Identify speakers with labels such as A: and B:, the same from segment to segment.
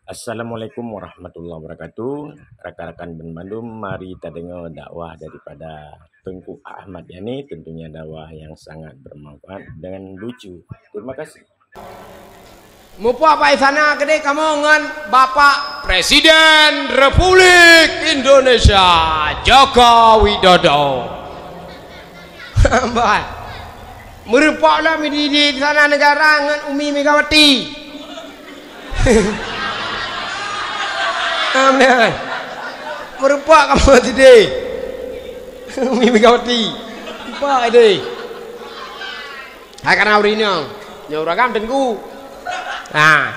A: Assalamualaikum warahmatullahi wabarakatuh. Rekan-rekan Ben Bandung, mari kita dengar dakwah daripada Tengku Ahmad Yani, tentunya dakwah yang sangat bermanfaat dengan lucu. Terima kasih.
B: Mupo apa sana gede kamu ngan Bapak Presiden Republik Indonesia Joko Widodo. Mbak, merupaklah di sana negara ngan Umi Megawati. Amin. Merupak kamu tadi. Umi Megawati. Apa ini? Akan hari ini, nyuragam tengku. Nah,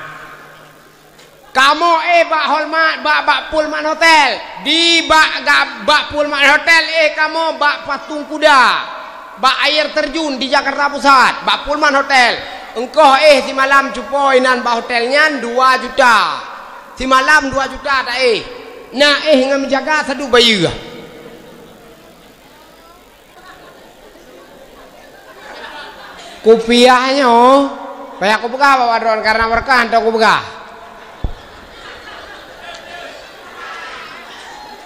B: kamu bak hormat bak Pullman Hotel di bak Pullman Hotel kamu bak patung kuda bak air terjun di Jakarta Pusat bak Pullman Hotel engkau si malam cupoinan bak hotelnya 2 juta si malam 2 juta tak nah dengan menjaga satu bayi kupiahnya kayak aku buka Bapak Don karena berkah atau aku buka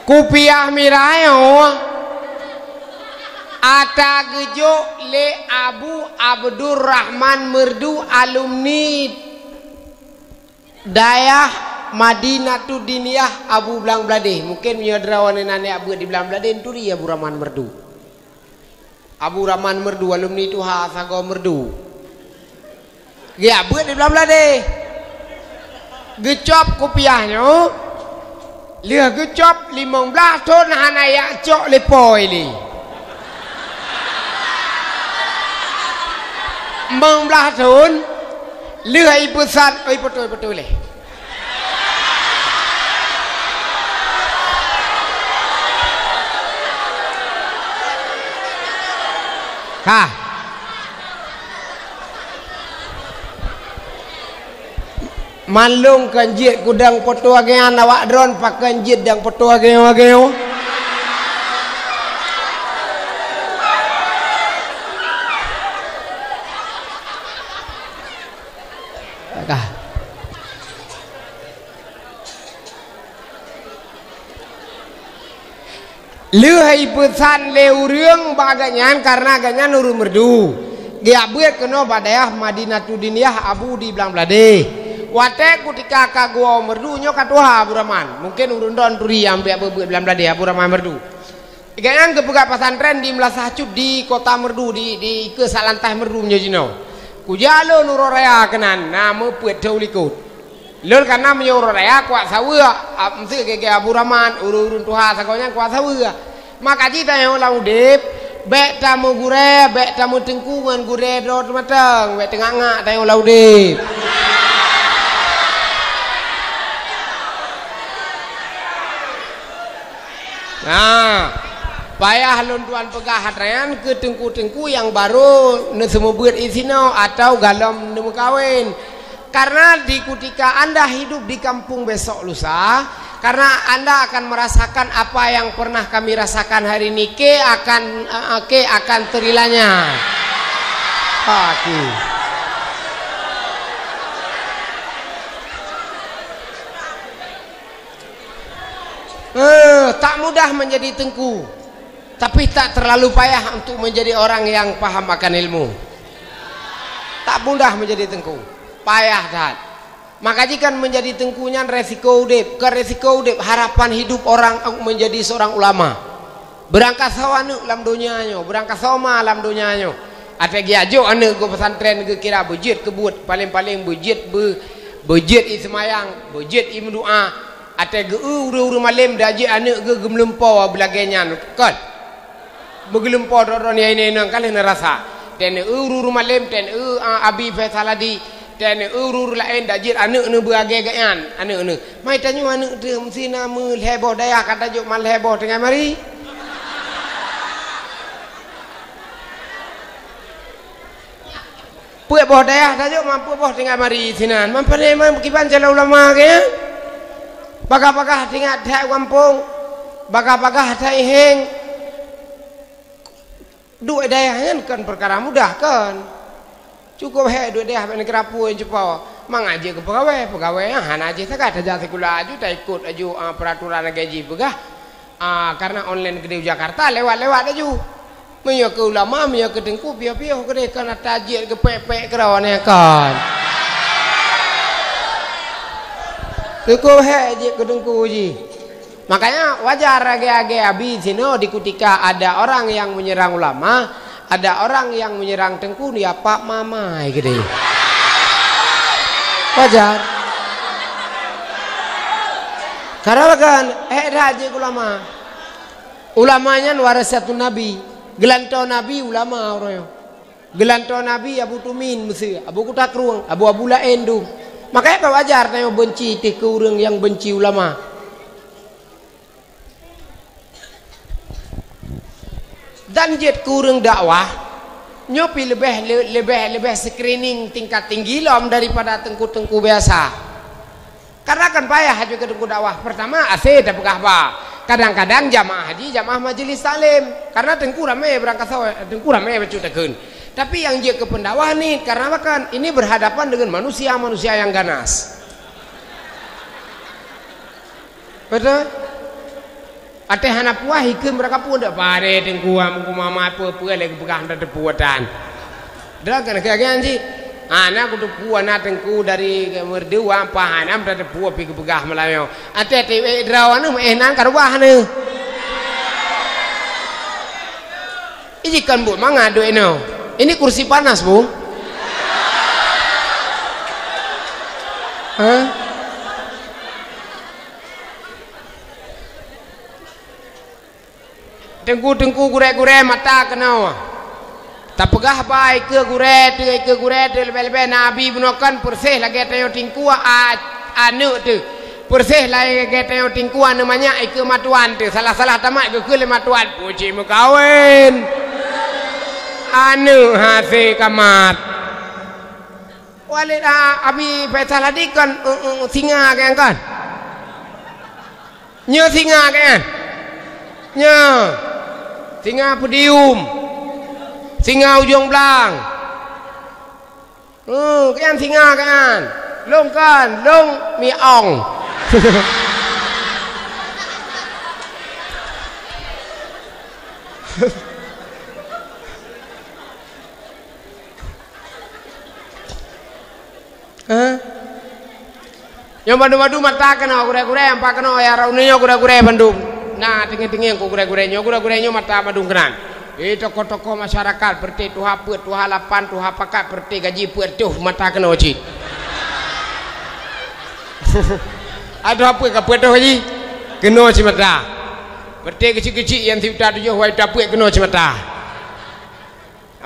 B: kupiah mirayo ada gejo le Abu Abdurrahman Merdu alumni Dayah Madinatul Diniyah Abu Blang Blade mungkin menyoderawan nenek Abu di Blang Blade itu dia Abu Rahman Merdu Abu Rahman Merdu alumni itu Hasago Merdu ya buat di belah deh gecop kopiahnya lihat gecop 15 tahun hanaya cok lepoi li 15 tahun lihat ibu sat betul leh kah malung kanjit kudang foto agean awak drone pak kanjit dang foto ageo kah leuhai pesan leureung baganyan karena ganyan nuru merdu dia buat kena badayah Madinatul Diniyah Abu di Blang Blade wate ketika kagua merdu nyo katuha Abu Rahman mungkin urundon turi ampe bebeut belam blade Abu Rahman merdu ganyan kebuka pesantren di Melasacut di kota merdu di ke salantah merdu nya jino kujalo nurorea kenan nama puet daulikut lol karena menyurorea kuat sawa amse ke Abu Rahman urun tuha sagonya kuat sawa maka cita yang laudep bek tamu gure bek tamu tengkungan gure dot matang bek tengah ngak tayo laudep nah, payah lontuan pegahatran ke tengku-tengku yang baru semua buat isino atau galom nemu kawin. Karena di ketika Anda hidup di kampung besok lusa, karena Anda akan merasakan apa yang pernah kami rasakan hari ini akan terilanya. Tak mudah menjadi tengku tapi tak terlalu payah untuk menjadi orang yang paham akan ilmu tak mudah menjadi tengku payah tak maka jika menjadi tengkunya resiko udip harapan hidup orang menjadi seorang ulama berangkat sawana dalam dunianya berangkat sama dalam dunianya ada giajo ane go pesantren ke kira bejit kebut paling-paling bejit ismayang bejit imdoa ate ge uru malam daji anak ge gemlempo belagenya kan begelempo doron ya ini nang kali nerasa ten uru malam ten abi Faisaladi ten uru lain daji anak ne beage gaan anak ne mai tanyo anak de mesti nama heboh daya kata juk mal heboh tengah mari puak boh daya tajuk mampu boh tengah mari sinan mampane mam kiban jala ulama ke bagah-bagah tinggal di kampung bagah-bagah di heng duit daya kan perkara mudah kan cukup duit daya negara pun cepat mengaji ke pegawai han aja saja tajak sekolah aju tak ikut aju peraturan gaji pegah karena online gede Jakarta lewat aju menyo ke ulama menyo ke tengku piau-piau gede karena tajir ke pepek kerawan kan cukup je ke tengku ji. Makanya wajar age-age abi sini di ketika ada orang yang menyerang ulama, ada orang yang menyerang tengku dia Pak Mamai gede. Wajar. Karena kan raja ulama. Ulamanya warisatun Nabi. Gelantau Nabi ulama orang. Gelantau Nabi Abu Tumin mesti, Abu Kutakrung, Abu Abdullah Endu. Makanya kau wajar tanya benci ke orang yang benci ulama. Dan jet kurang dakwah nyopi lebih screening tingkat tinggi lom daripada tengku-tengku biasa. Karena kan payah juga tengku dakwah. Pertama asih tak pegah apa. Kadang-kadang jamaah haji, jamaah majelis taklim. Karena tengku ramai berangkat sawah, tengku ramai bercutakeun. Tapi yang dia ke pendakwah nih karena kan ini berhadapan dengan manusia yang ganas. Betul? Ate hana puah hikem mereka pun dak pare tengku amku mama apa lagi pegang dak puatan. Dak kan kagian sih. Anak kudu puan tengku dari merdua apa hanam dak puah pi pegah Melayu. Ate drawan enan karwah ne. Ini kan bu mangado eno. Ini kursi panas, Bu. Hah? Tengku gure-gure mata kenal. Tak pegah baik ke gure lebih Nabi bunokan persih lagi tayo tingku anu tu. Persih lagi tayo tingku namanya ke matuan tu. Salah tamak ke matuan puji mukawin. Anu hasil kamat. Walid abi Faisal tadi kan singa kan. Nyo singa kan. Nyo singa podium. Singa ujung belang. Kan singa kan. Long miong. Yang badu-badu mata kena gure-gure yang pak kena ya raunnya gure-gure Bandung. Nah tinggi-tinggi yang gure-gurenya mata Bandung kenan. Toko-toko masyarakat berti tuha put tuha lapan tuha pakat berti gaji put tuh mata kena wajib. Ada apa ke put haji? Kena wajib mata. Berti kecil-kecil yang tiada tujuh wajib dapur kena wajib mata.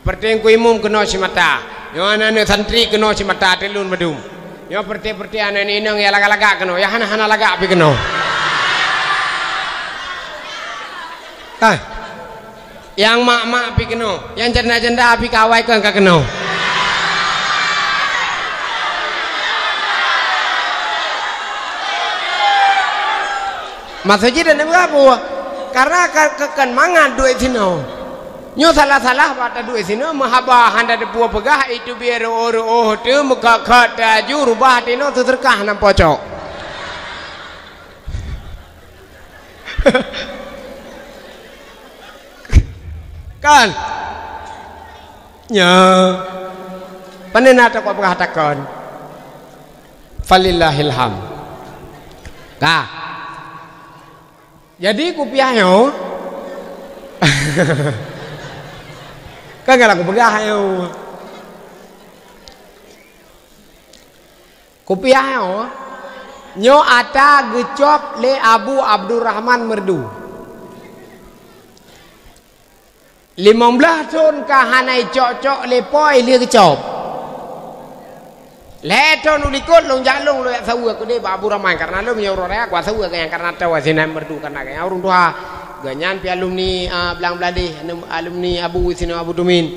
B: Berti yang kuimum kena wajib mata. Yang anak santri kena wajib mata telun Bandung. Yang perti anak ini yang laga-laga kena, yang hana laga api kena. Yang mak api kena, yang janda api kawai kan kena. Maksudnya dan apa? Karena kan mangan duit sini. Nyo salah pada duit sini mahabah handa de buah pegah itu biar tu muka kata juru bah tino tu terkah nam pocok. Kan? Nya. Panen ada kau pegah takon. Falillahilham. Kah? Jadi kupiahnya. Kan kalau aku pegah yo. Kopiah yo. Nyo ata gecop le Abu Abdurrahman Merdu. 15 tahun kahanai cocok le poi le gecop. Le tahun ulikut long jalung lo sawu aku de Abu Rahman karena lo menyuruh raya aku sawu yang karena tahu sinan Merdu karena kayak orang tua. Ganyan pi alumni belang beladi alumni Abu Sino Abu Tumin.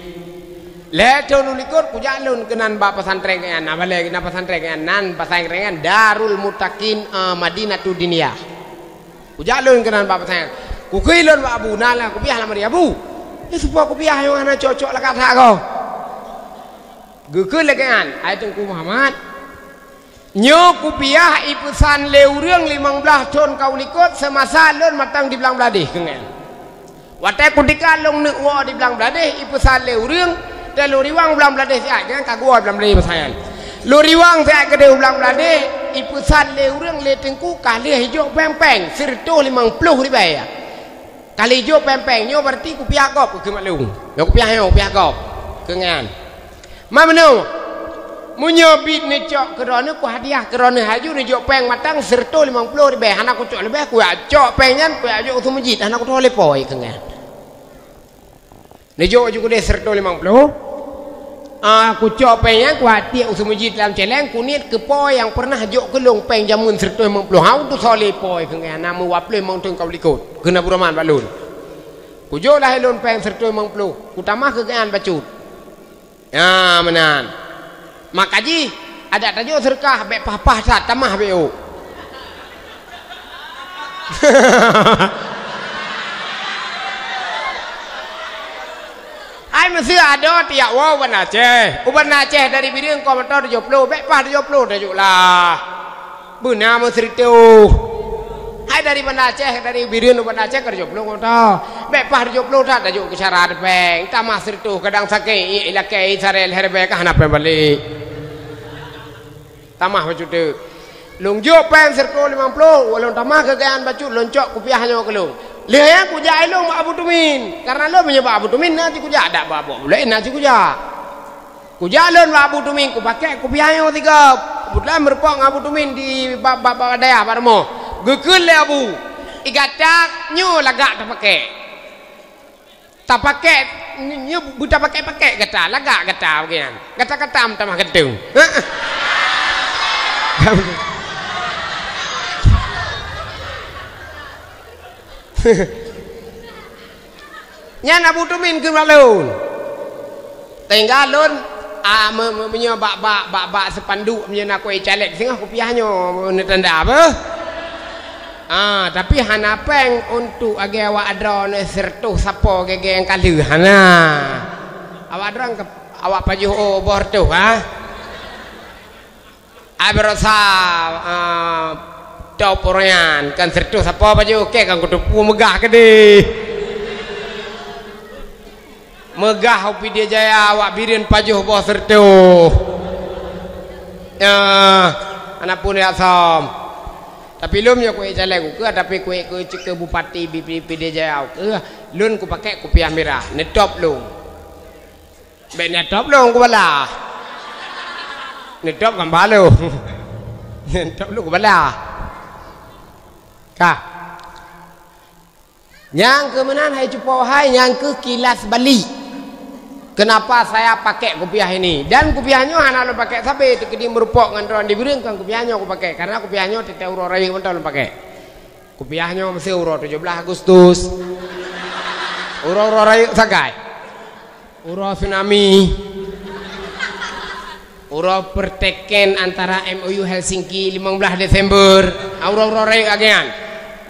B: Leto nulikut ku jalun kenan ba pesantren kan abale na pesantren kan nan pesantren Darul Mutakin Madinatul Diniyah. Ku jalun kenan ba pesantren. Ku kilon ba Abu nala ku piah lamari Abu. Ya supaya ku piah yang ana cocok la kata kau. Geukeu lagi kan ai tengku Muhammad. Nyo kupiah ipesan leurang 15 tahun kau likut semasa lon matang di belang beladih kengen. Watai kutika long nek wa di belang beladih ipesan leurang dan luriwang belang beladih siat kan kagua belang beladih pasayan. Luriwang siat gede belang beladih ipesan leurang le tengku kali hijau pempeng serto 50 ribu. Kali hijau pempeng nyo berarti kupiah kop ke maklum. Yo kupiah kop kengen. Mamnu menyobit ni cok kerana ku hadiah kerana haju ni jok peng matang serta 50 ribu anak ku cok lebih ku cok pengnya ku ajak usul masjid anak ku tu lepoi kengan ni jok juga dia serta 50 ku cok pengnya ku hati usul masjid dalam celeng ku niat ke poi yang pernah jok kelong peng jamun serta 50 hau tu so lepoi kengan nama waple mau tu kau likut kena buraman balun ku jok lah elon peng serta 50 ku tamah kegaan bacut menan makaji ada tajuk serkah bek papa sat tamah beu ai mesti ada tiak wow uban Aceh dari bidang komentar 70 bek pah 70 tajuk lah benar mesti tu ai dari Banda Aceh dari bidang uban Aceh ke 70 komentar bek pah 70 tak tajuk kesyarat peng tamah sertu kadang sakit ilakai sarel herbe kah nak balik tamah bacut tu long jok peng serko 50 walau tamah kegayaan bacut loncok kupiahnya ke long lihat ku jai long Abu Tumin karena lo menyebab Abu Tumin nanti ku jak dak babok boleh nanti ku jak lon Abu Tumin ku pakai kupiahnya 3 kebetulan berpok Abu Tumin di bab daya parmo gekul le Abu igatak nyu lagak tak pakai nyu buta pakai gata lagak gata bagian gata tamah gedung Nyan Abu Tumin ke malun tinggal lun menyo bak sepanduk menyo nak kuih caleg singah kupiahnya tanda apa tapi hana peng untuk age awak adron sertuh sapo gege yang kalu hana awak adron awak pajuh obor tu berasa tau porian kan sertu siapa baju okey kan kudu megah ke deh megah upi dia jaya awak birin pajuh bawah sertu anak pun ya som tapi lum ya kue caleg ke tapi kue ke bupati BP dia jaya ke lun ku pakai kupiah merah netop lum be netop lum ku bala netop kan balu netop lu kebala kah yang kemenan hai cupo hai yang ke Kilas Bali kenapa saya pakai kupiah ini dan kupiahnya anak lu pakai sampai kedi merupok ngan di bireng kan kupiahnya aku pakai karena kupiahnya tete uro rayu mentah lu pakai kupiahnya mesti uro 17 Agustus uro rayu sagai uro tsunami uro perteken antara MOU Helsinki 15 Desember aura reng agean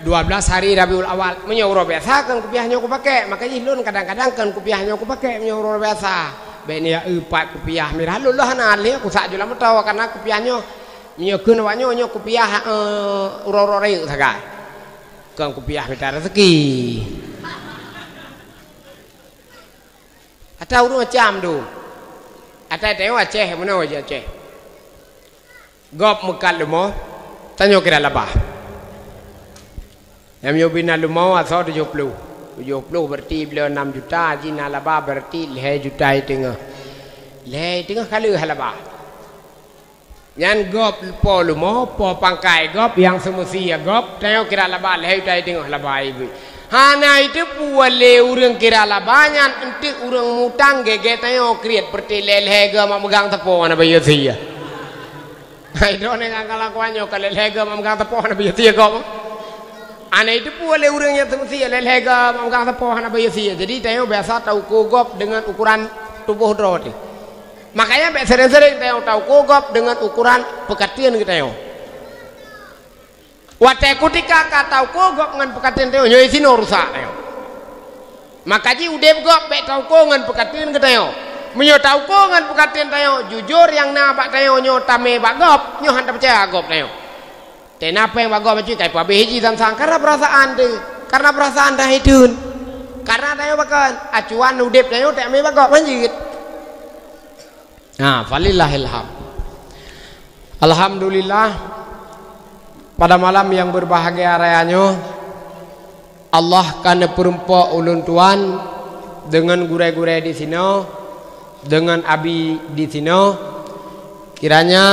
B: 12 hari Rabiul Awal menyauro biasa kan kupiahnya aku pakai makanya lun kadang-kadang kan kupiahnya aku pakai menyauro biasa beni ya pak kupiah merah lun lah nali aku sak jula tahu karena kupiahnya menyakeun awaknya nya kupiah uro reng sagai kan kupiah minta rezeki ada urang macam tu ada tengok Aceh mana wajah Aceh gop mekal lumo tanyo kira labah yang nyobina lumo asal 70 berarti beliau 6 juta jina labah berarti 2 juta tengah kali halabah nyan gop po lumo po pangkai gop yang semestinya gop tanyo kira labah 2 juta tengah labah ibu hana itu puale urang kira lah banyak entik urang mutang gege tayo kriat perti lelhega memegang tepo ana bayo sia ai drone ngalakuanyo kalelhega memegang tepo ana bayo sia kok ana itu puale urang yang semestinya lelhega memegang tepo ana bayo sia jadi tayo biasa tahu kogop dengan ukuran tubuh drone makanya sering-sering tayo tahu kogop dengan ukuran pekatian kita tayo watai kutika katau kogop ngan pekatin teo nyoy sino rusak teo makaji udep gop be tau ko ngan pekatin ke teo menyo tahu ko ngan pukaten tayo jujur yang na bak tayo nyo tame bagop nyo hantar percaya agop tayo. Kenapa yang bagop macam kai pabe hiji sang karena perasaan tu. Karena perasaan dah hidun. Karena tayo bakan acuan udip tayo tak me bagop lanjut. Nah, falillahil hamd. Alhamdulillah pada malam yang berbahagia rayanya Allah kana perempuan ulun tuan dengan gurai-gurai di sini, dengan abi di sini, kiranya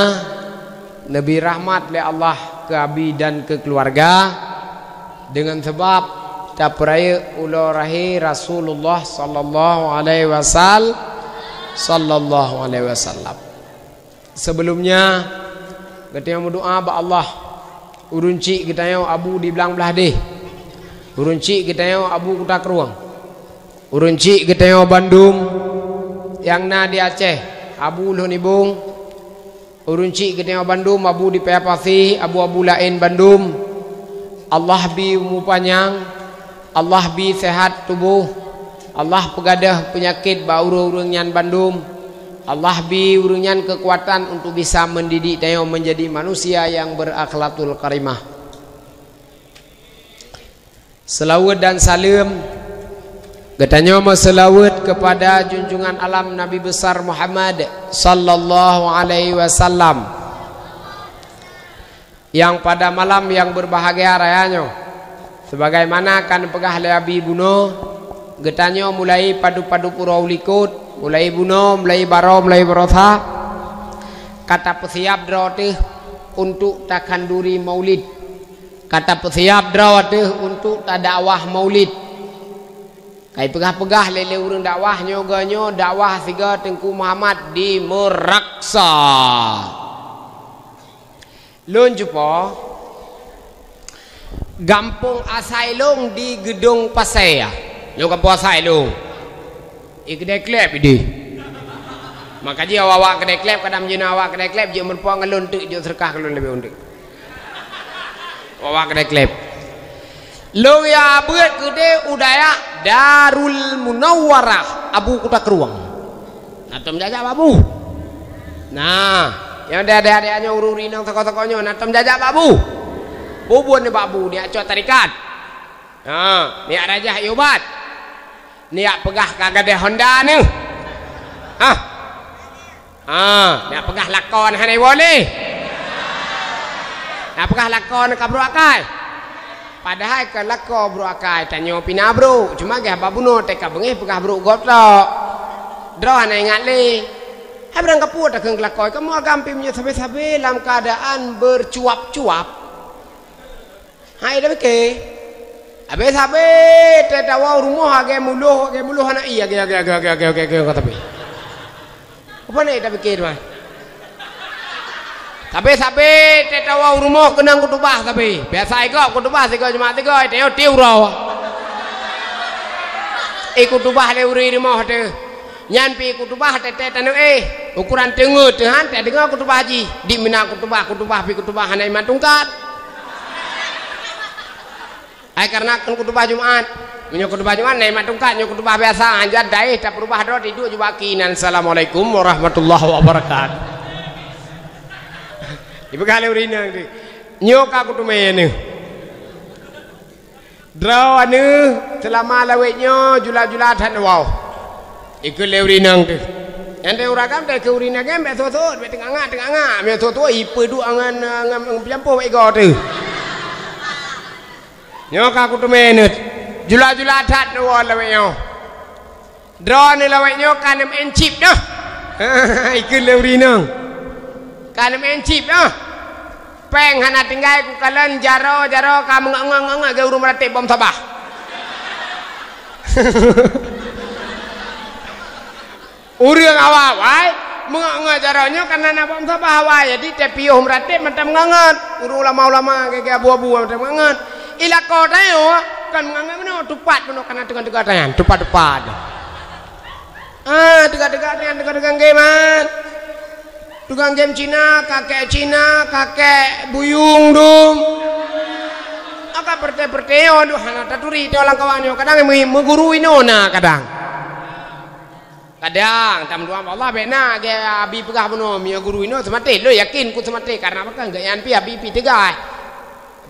B: lebih rahmat oleh Allah ke abi dan ke keluarga dengan sebab kita peraya ulah rahir Rasulullah sallallahu alaihi wasallam. Sebelumnya kita yang berdoa ba Allah urunci kita yang abu di belang belah deh, urunci kita yang abu kuta keruang, urunci kita yang Bandung yang na di Aceh abu loh nibung, urunci kita yang Bandung abu di Payapasi abu lain Bandung. Allah bi umur panjang, Allah bi sehat tubuh, Allah pegadah penyakit ba urung-urung nyan Bandung, Allah bi urungan kekuatan untuk bisa mendidik tayo menjadi manusia yang berakhlakul karimah. Selawat dan salam katanya selawat kepada junjungan alam Nabi besar Muhammad sallallahu alaihi wasallam yang pada malam yang berbahagia rayanya sebagaimana kan pegah leabi buno getanya mulai padu-padu purau likut mulai buno, mulai baro, mulai berotha kata pesiap drawatih untuk takanduri maulid, kata pesiap drawatih untuk tadakwah maulid kai pegah-pegah lele urang dakwah nyoganyo dakwah siga Tengku Muhammad di Meraksa lun jupo Gampung Asailung di Gedung Pasaya yo Gampung Asailung kedai klep ini. Maka dia awak kedai klep kadang jina awak kedai klep dia merpuang ngelun tu dia serkah kelun lebih untuk. Awak kedai klep. Lo ya buat kedai udaya Darul Munawwarah Abu Kuta Keruang. Natom jajak babu. Nah, yang ada adik-adiknya ururi nang toko-tokonya natom jajak babu. Bubun ni babu ni acot tarikat. Nah, ni Raja Yubat. Niak pegah kagak ada Honda ni. Niak pegah lakon hanai boleh. Niak pegah lakon ke bro akai. Padahal ke lakon bro akai tanya pina bro. Cuma gak babuno teka bengih pegah bro gotok. Draw hanai ingat le. Hai berang kapur tak keng lakon kamu agampi punya sabe-sabe dalam keadaan bercuap-cuap. Hai dah ke? Habis tetawa rumah age muluh anak iya age kata pi. Apa ni tak fikir mah. Tapi tetawa rumah kenang kutubah tapi biasa iko kutubah siko jemaat iko teo tiu raw. Kutubah le uri rumah tu. Nyan pi kutubah tete tanu ukuran tengut han te dengar kutubah haji di mina kutubah pi kutubah hanai matungkat. Karena kan kutubah Jumat, menyo kutubah Jumat naik matungkat, nyo kutubah biasa anjat daih tak berubah dot itu juga kinan. Assalamualaikum warahmatullahi wabarakatuh. Ibu kali urina ni, nyo ka kutumene. Draw anu selama lawetnya jula-jula tan wow. Ikut le urina tu. Ente uragam te ke urina kan be sosot, be tengah-tengah, be sosot ipe du angan piampo be go tu. Nyok aku tu menut jula-jula tat nuan lawe nyo draw ni lawe nyo kanem encip dah ikut lewri nang kanem encip dah peng hana tinggai ku kalen jaro kamu ngang ge urung merate bom sabah urang awai menga jaronyo karena na bom sabah awai jadi tepiuh merate macam ngangat urung ulama-ulama ge abu-abu macam ngangat ila kota yo kan menganggap mana tupat mana karena dengan tangan tupat dengan game tukang game Cina kakek buyung dong aka perte aduh hana taturi te orang kawannya kadang menggurui nona kadang Kadang tam dua Allah bena ge abi pegah beno mi guru ino semate lo yakin ku semate karena apa kan enggak yan pi abi pi tegah.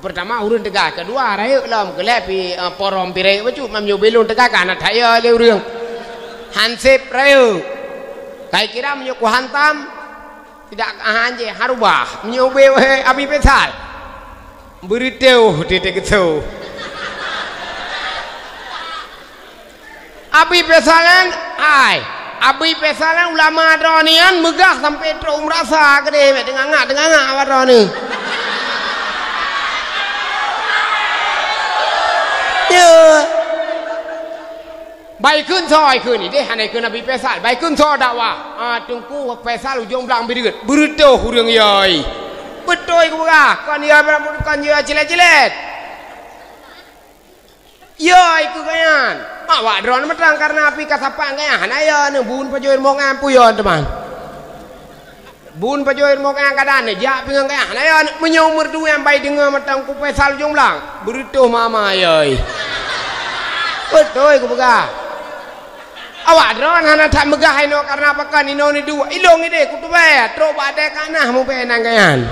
B: Pertama urun tegah, kedua rayu lam gelap pi porom pire baju mam yo belon tegah kana thaya le urang. Hansip rayu. Kai kira menyo ku hantam tidak hanje harubah menyo be abi pesal. Beriteu titik itu. Abi pesalan ai abi pesalan ulama dronian megah sampai terus merasa gede dengan ngak droni ya baik kun soi kun ni deh hanai kun abi pesal baik kun so dakwah tungku pesal ujung belang birit berito hurang yai betul ku begah kan dia cilet-cilet yai ku kayan awak drone metang karena api kasapang kaya hanaya ne bun pajoir mong ampu yon teman bun pajoir mong ang kadan ne ja pingang kaya hanaya menyau merdu yang baik dengar metang ku pesal jonglang berituh mama yoi betul ku begah awak drone hana tak megah ino karena apa kan ino ni dua ilong ide ku tu be tro bade kanah mu be nang kayan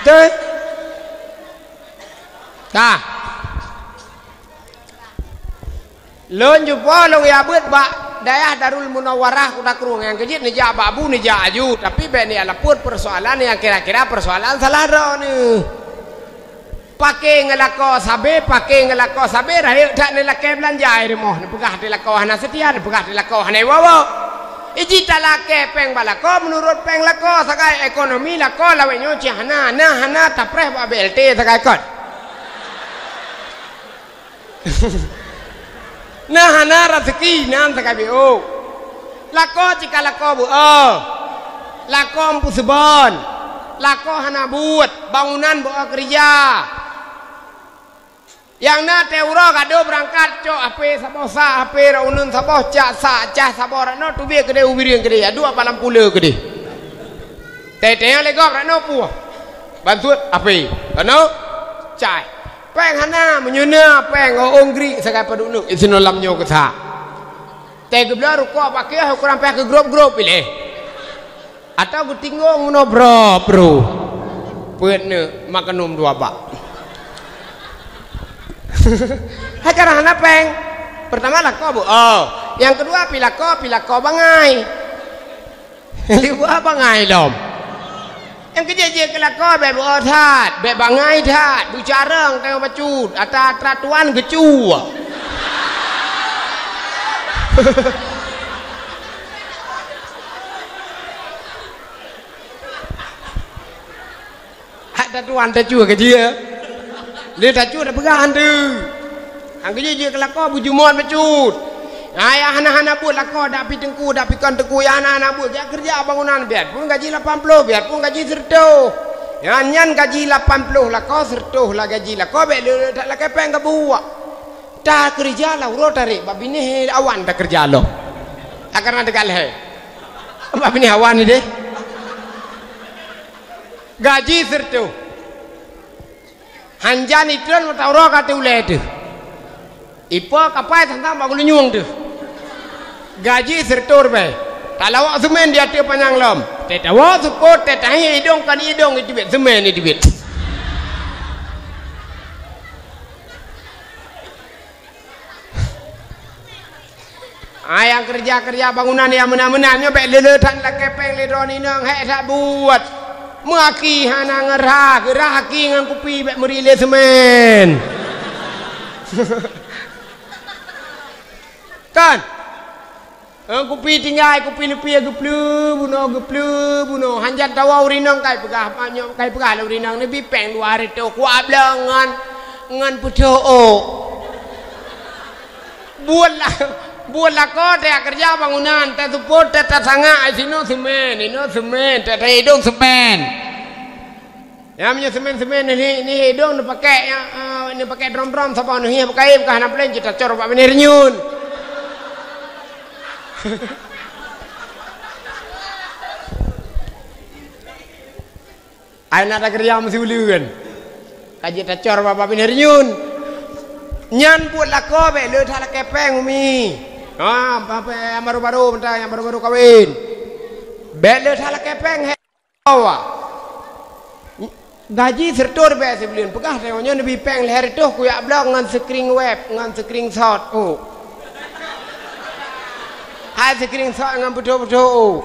B: deh ta lon jumpa long ya buat bak daerah Darul Munawwarah kuda kerung yang kejit ni jak babu ni jak aju tapi be ni alaput persoalan yang kira-kira persoalan salah dah ni pakai ngelako sabe rahil tak ni laki belanja rumah ni pegah di lako hana setia ni pegah di lako hana wawo iji talake peng balako menurut peng lako sakai ekonomi lako lawenyo cihana hana tapreh ba BLT sakai kot nah hana rezeki nam sakabiu lako jika lako bu lako empu sebon lako hana buat bangunan bu kerja yang na teuro kado berangkat cok ape sabosa ape raunun saboh cak cah sabor no tu biar gede ubiri yang gede ya dua palam pula gede tete yang legok rano pu bantuan ape ano cai peng hana menyuna peng ongri sakai paduk isino lamnyo ketha te gebla ruko pakai kurang peh ke grup pilih atau gutinggo ngono bro puet ne makanum dua bak hai karena hana peng pertama lako bu yang kedua pilako bangai libu apa bangai dom yang keje kelako be bu that be bangai that du careng tengok bacut ata tratuan gecu ada tuan tacu ke dia dia tacu dah pegang tu ang keje kelako bu jumon bacut ayah anak-anak buat lako dak pi tengku dak pi kan tengku ya anak-anak buat dia kerja bangunan biar pun gaji 80 biar pun gaji serto ya nyan gaji 80 lako serto lah gaji lako be tak lako peng ke buat tak kerja lah uro tarik babi ni awan tak kerja lo akarna dekat le babi ni awan ni deh gaji serto hanjan itu mata uro kata ulai tu ipo kapai tentang bagul nyung tu gaji sertur be kalau awak semen dia tu panjang lom tetawa support tetahi hidung kan hidung itu bet semen itu bet yang kerja bangunan yang menang-menangnya be leletan la kepeng le drone nang hek tak buat maki hana ngerah geraki ngan kupi be merile semen kan kupi tinggal kupi lepi geplu buno hanjat tawa urinang kai pegah panyo kai pegah la urinang ni bi peng 2 hari tu kuat blangan ngan pudo buat ko te kerja bangunan te support te sanga sino semen te hidung semen ya punya semen ni hidung ni pakai ni pakai drum sapa ni pakai bukan hana plan kita cor pak bener nyun anak ada kerja mesti uli kan kaji tacor bapak bener nyun nyan buat lako be le thala kepeng umi apa yang baru-baru bentar yang baru-baru kawin be le thala kepeng he wa gaji sertur be sebelum pegah tengoknya nabi peng leher itu ku ya blog ngan screen web ngan screen shot oh hai screen shot ngan betul-betul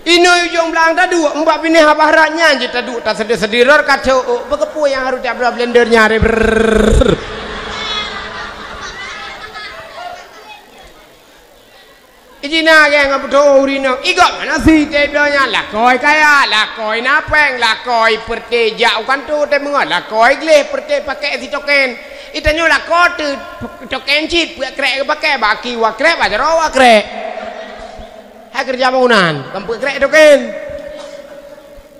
B: ino ujung belang tadu mbak bini habaratnya je tadu tak sedir-sediror kacau bekepu yang harus dia blendernya ijina ge ngap betul urino igok mana si tedonya lah koi kaya lah koi napeng lah koi perte jau kan tu te mengot lah koi gleh perte pakai si token itanyo lah ko tu token chip krek pakai baki wa krek ba jero wa krek hai kerja bangunan kampung krek token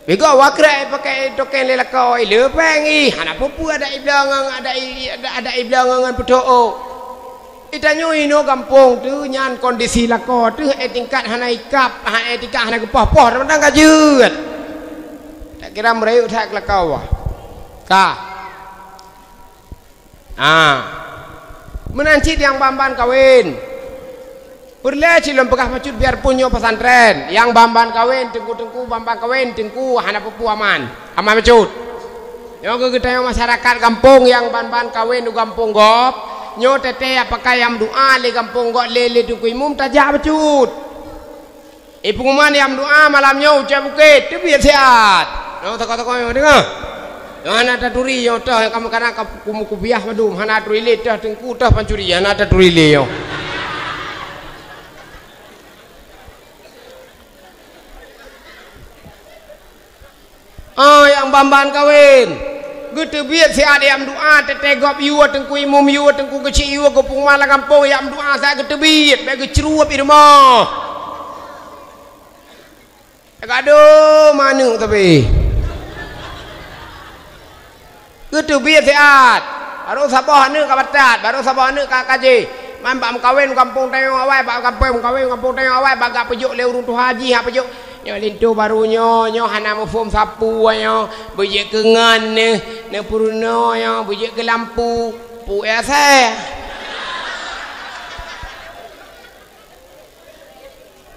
B: bego wa krek pakai token le lah koi le peng i hana pupu ada iblangan betul itanyo ino kampung tu nyan kondisi lako tu tingkat hana ikap tingkat hana kepoh-poh rendang kajut tak kira merayu tak lako wah ka menancit yang bamban kawin perle cilom pegah macut biar punyo pesantren yang bamban kawin tengku bamban kawin tengku hana pupu aman macut yang kita masyarakat kampung yang bamban kawin di kampung gop nyo tete apakah yang doa le kampung gok lele tu kuimum tajak becut pengumuman yang doa malamnya ucap bukit tu biar sehat no toko-toko yang dengar hana taturi yo tah kamu kana kumu kubiah madum hana turile tah tengku tah pancuri hana taturile yo yang bamban kawin gitu biar si ada yang doa tetegop iwa tengku imum iwa tengku kecil iwa ke pengumala kampung yang doa saya gitu biar bagi ceruap di rumah aduh mana tapi gitu biar siat baru sabah ni kabatat baru sabah ni kakaji mambak kawin kampung tengok awal bak kampung kawin kampung tengok awal bagak pejuk le urung tu haji ha pejuk nyo lintu barunya nyo hana mufum sapu nyo bejek kengan ne puruno nyo bejek ke lampu pu ese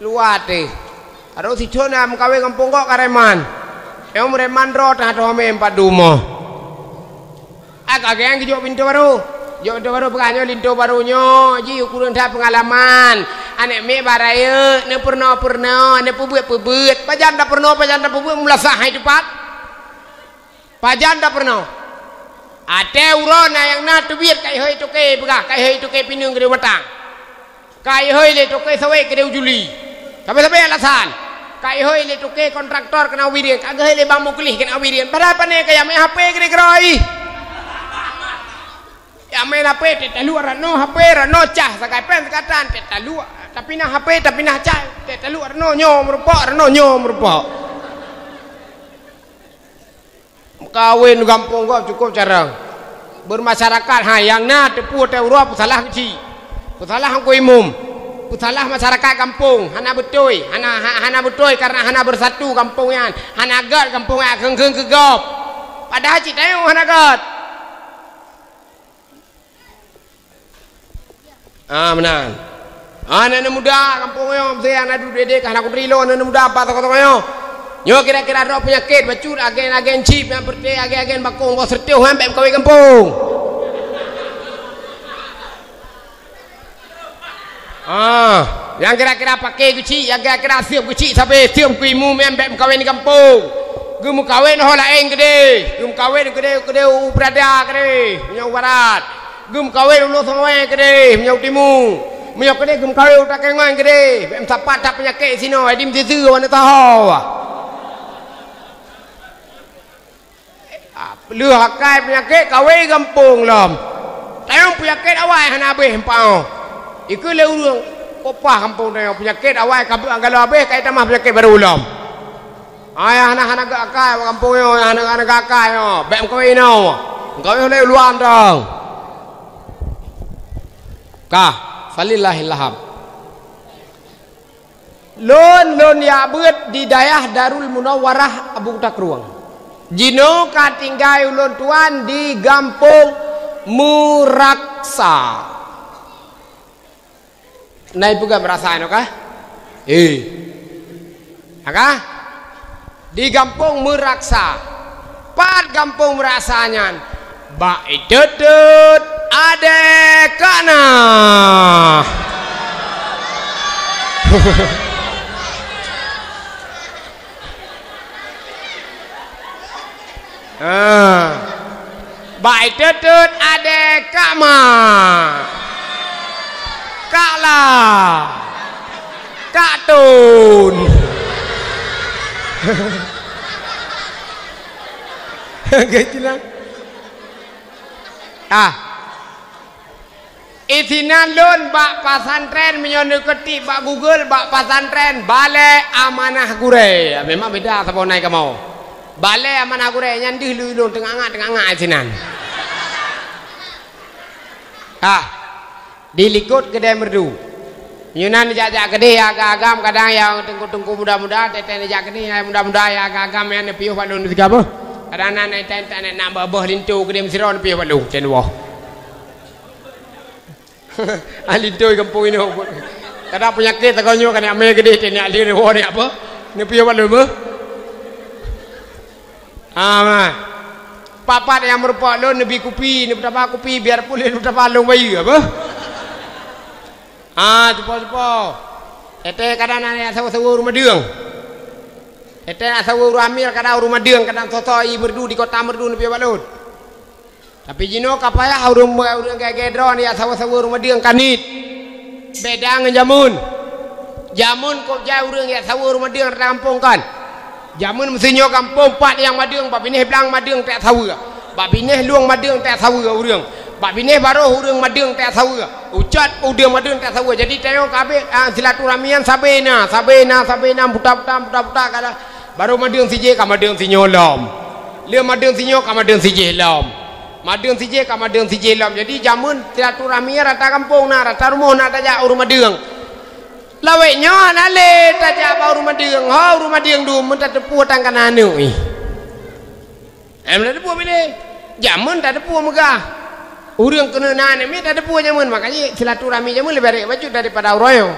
B: luat harus si chona mkawe kampung kok kareman mereman ro tah to me empat dumo agak yang kijok pintu baru jok pintu baru peganyo lintu barunya ji ukuran dah pengalaman anek me baraya ne purno ne pebut pajan dah purno melasah hai cepat pajan dah purno ate urona yang na tu biat kai hoi toke pegah kai hoi toke pinung gede watang kai hoi le toke sawe gede ujuli sampai alasan kai hoi le toke kontraktor kena wirian kagak hoi le bambu kelih kena wirian berapa ne kaya me HP gede geroi ya main HP tetalu rano HP rano cah sakai pen sekatan tetalu tapi nah HP tapi nah cah tetalu rano nyom rupa kawin kampung kok cukup jarang bermasyarakat yang na tepu teurua pusalah kecil pusalah angko imum pusalah masyarakat kampung hana betul karena hana bersatu kampungnya hana agak kampungnya kengkeng kegop padahal cik tayung hana agak menang anak muda kampungnya saya anak duduk anak kudrilo anak muda apa toko-tokonya nyo kira-kira ada penyakit bacut agen chip yang berarti agen bakung bos sertiu sampai kawin kampung yang kira-kira pakai kecil yang kira-kira siap kecil sampai siap kuimu sampai kawin di kampung gemu kawin ho lain gede gemu kawin gede berada gede punya barat gem kawin ulu semua gede menyau timu menyau gede gem kawin utak kengan gede bem sapat tak penyakit sino edim zizu wana tahu lu hakai penyakit kawin kampung lam tayong penyakit awal hana habis empau iku le urang kopah kampung tayong penyakit awal kalau habis kai tambah penyakit baru lam ayah hana gakai kampung yo hana gakai yo bem kawin no kawin le luan dong kah falillahilham lon ya beut di daerah Darul Munawwarah Abu Takruang jino ka tinggal ulun tuan di kampung meraksa. Nai juga merasakan kah? Akah? Di kampung meraksa. Pat kampung merasanya. Baik dedut adek kana. Baik dedut adek kama. Kaklah. Kak Tun. Gitulah. Isinan lun bak pasantren menyoneketi bak Google bak pasantren balai amanah gure. Memang beda sama naik mau. Balai amanah gure nyandih lu tengah-tengah isinan. Dilikut kedai merdu. Yunan jajak gede ya agam kadang yang tengku-tengku muda-muda teten jajak gede ya muda-muda ya agam yang piuh balun tiga apa kadang nanai tenten nak babah lintu gede mesiron piuh balun cen wah lintu kampung ini kadang penyakit takonyo kan ame gede ten ya lir wah ni apa ni piuh balun mah papat yang merupakan lun lebih kopi ni berapa kopi biar pulih berapa long bayi apa cepo-cepo. Ete kadang nanya sawu-sawu rumah deung. Ete nak sawu ramil kadang rumah deung kadang sosoi merdu di kota merdu nepi balut. Tapi jino kapaya urang kayak gedron ya sawu-sawu rumah deung kanit. Beda ngan jamun. Jamun kok jauh urang ya sawu rumah deung kampung kan. Jamun mesinyo kampung pat yang madeung bab ini belang madeung tak sawu. Bab ini luang madeung tak sawu urang. Bab ini baru urang madeung tak sawu. Ucat udah madun tak tahu jadi tengok kabeh silaturahmian sabena buta-buta kada baru madun sije ka madun sinyolom le madun sinyo ka madun sije lom madun sije ka madun sije lom jadi jamun silaturahmian rata kampung na rata rumah na tajak urang madun lawe nyo na le tajak ba urang madun ha urang madun du mun tak tepu tang kananu em tepu bile jamun tak tepu megah urang kena nane mi tak ada punya mun makanya silaturahmi jamun lebih baik baju daripada uroyo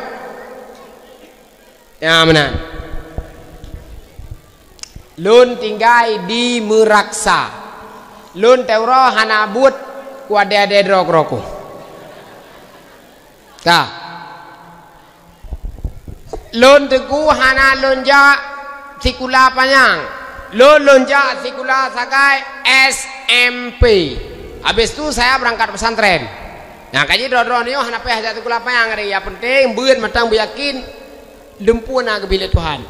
B: ya mana lun tinggai di meraksa lun teuro hana but ku ade drog-roku lun teku hana lonja sikula panjang lun lonja sikula sakai SMP. Habis itu saya berangkat pesantren. Nah, kaji dodron yo hana peh jatuh kula payang ari ya penting beun matang yakin dempuna ke bilik Tuhan.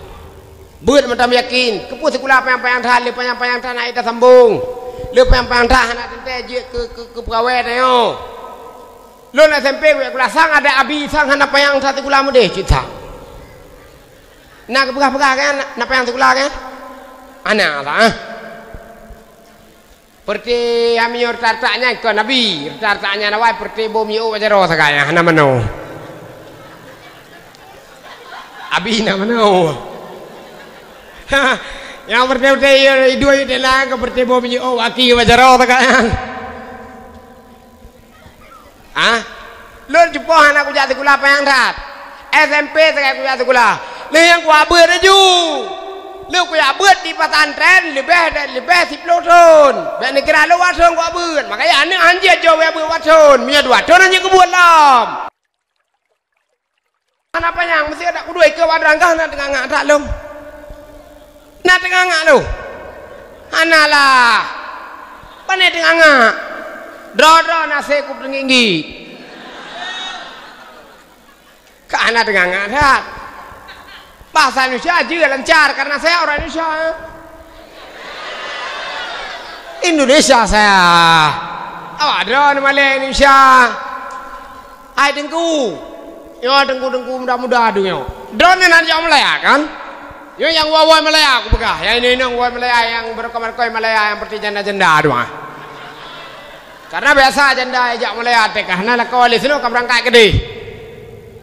B: Beun matang yakin kepu sekula payang-payang tah le payang-payang tah na ita sambung. Le payang-payang tah hana tente je ke pegawai yo. Lo na SMP we kula sang ada abi sang hana payang tah kula mu deh cita. Nah, kepegah-pegah kan na payang kula kan. Ana lah. Seperti amior tartaknya ke Nabi, tartaknya nawai seperti bumi wajaro sakaya hana mano. Abi na mano. Yang seperti dua itu lah seperti bumi waki wajaro sakaya. Lur jepo hana ku jatuh kula payang rat. SMP sakaya ku jatuh kula. Le yang ku abeur aju. Lu kuya buat di pesantren lebih 10 tahun. Bek negara lu waton gua buat. Makanya ane anjir jo we buat waton. Minya dua tahun aja kebuat lam. Kenapa yang mesti ada kudu ke wadrangkah na tengah ngak tak lum. Na tengah ngak lu. Analah. Pane tengah ngak. Dro nase ku tinggi. Ka ana tengah ngak dah. Bahasa Indonesia aja lancar karena saya orang Indonesia. Indonesia saya. Ada nama Indonesia. Ai dengku. Yo dengku muda-muda aduh yo. Drone nanti yang Malaya kan? Yo yang wawai Malaya aku pegah. Yang ini wawai Malaya yang berkomar-komar Malaya yang seperti janda-janda aduh. Karena biasa janda ajak Malaya tekah nah kawali sino ka berangkat gede.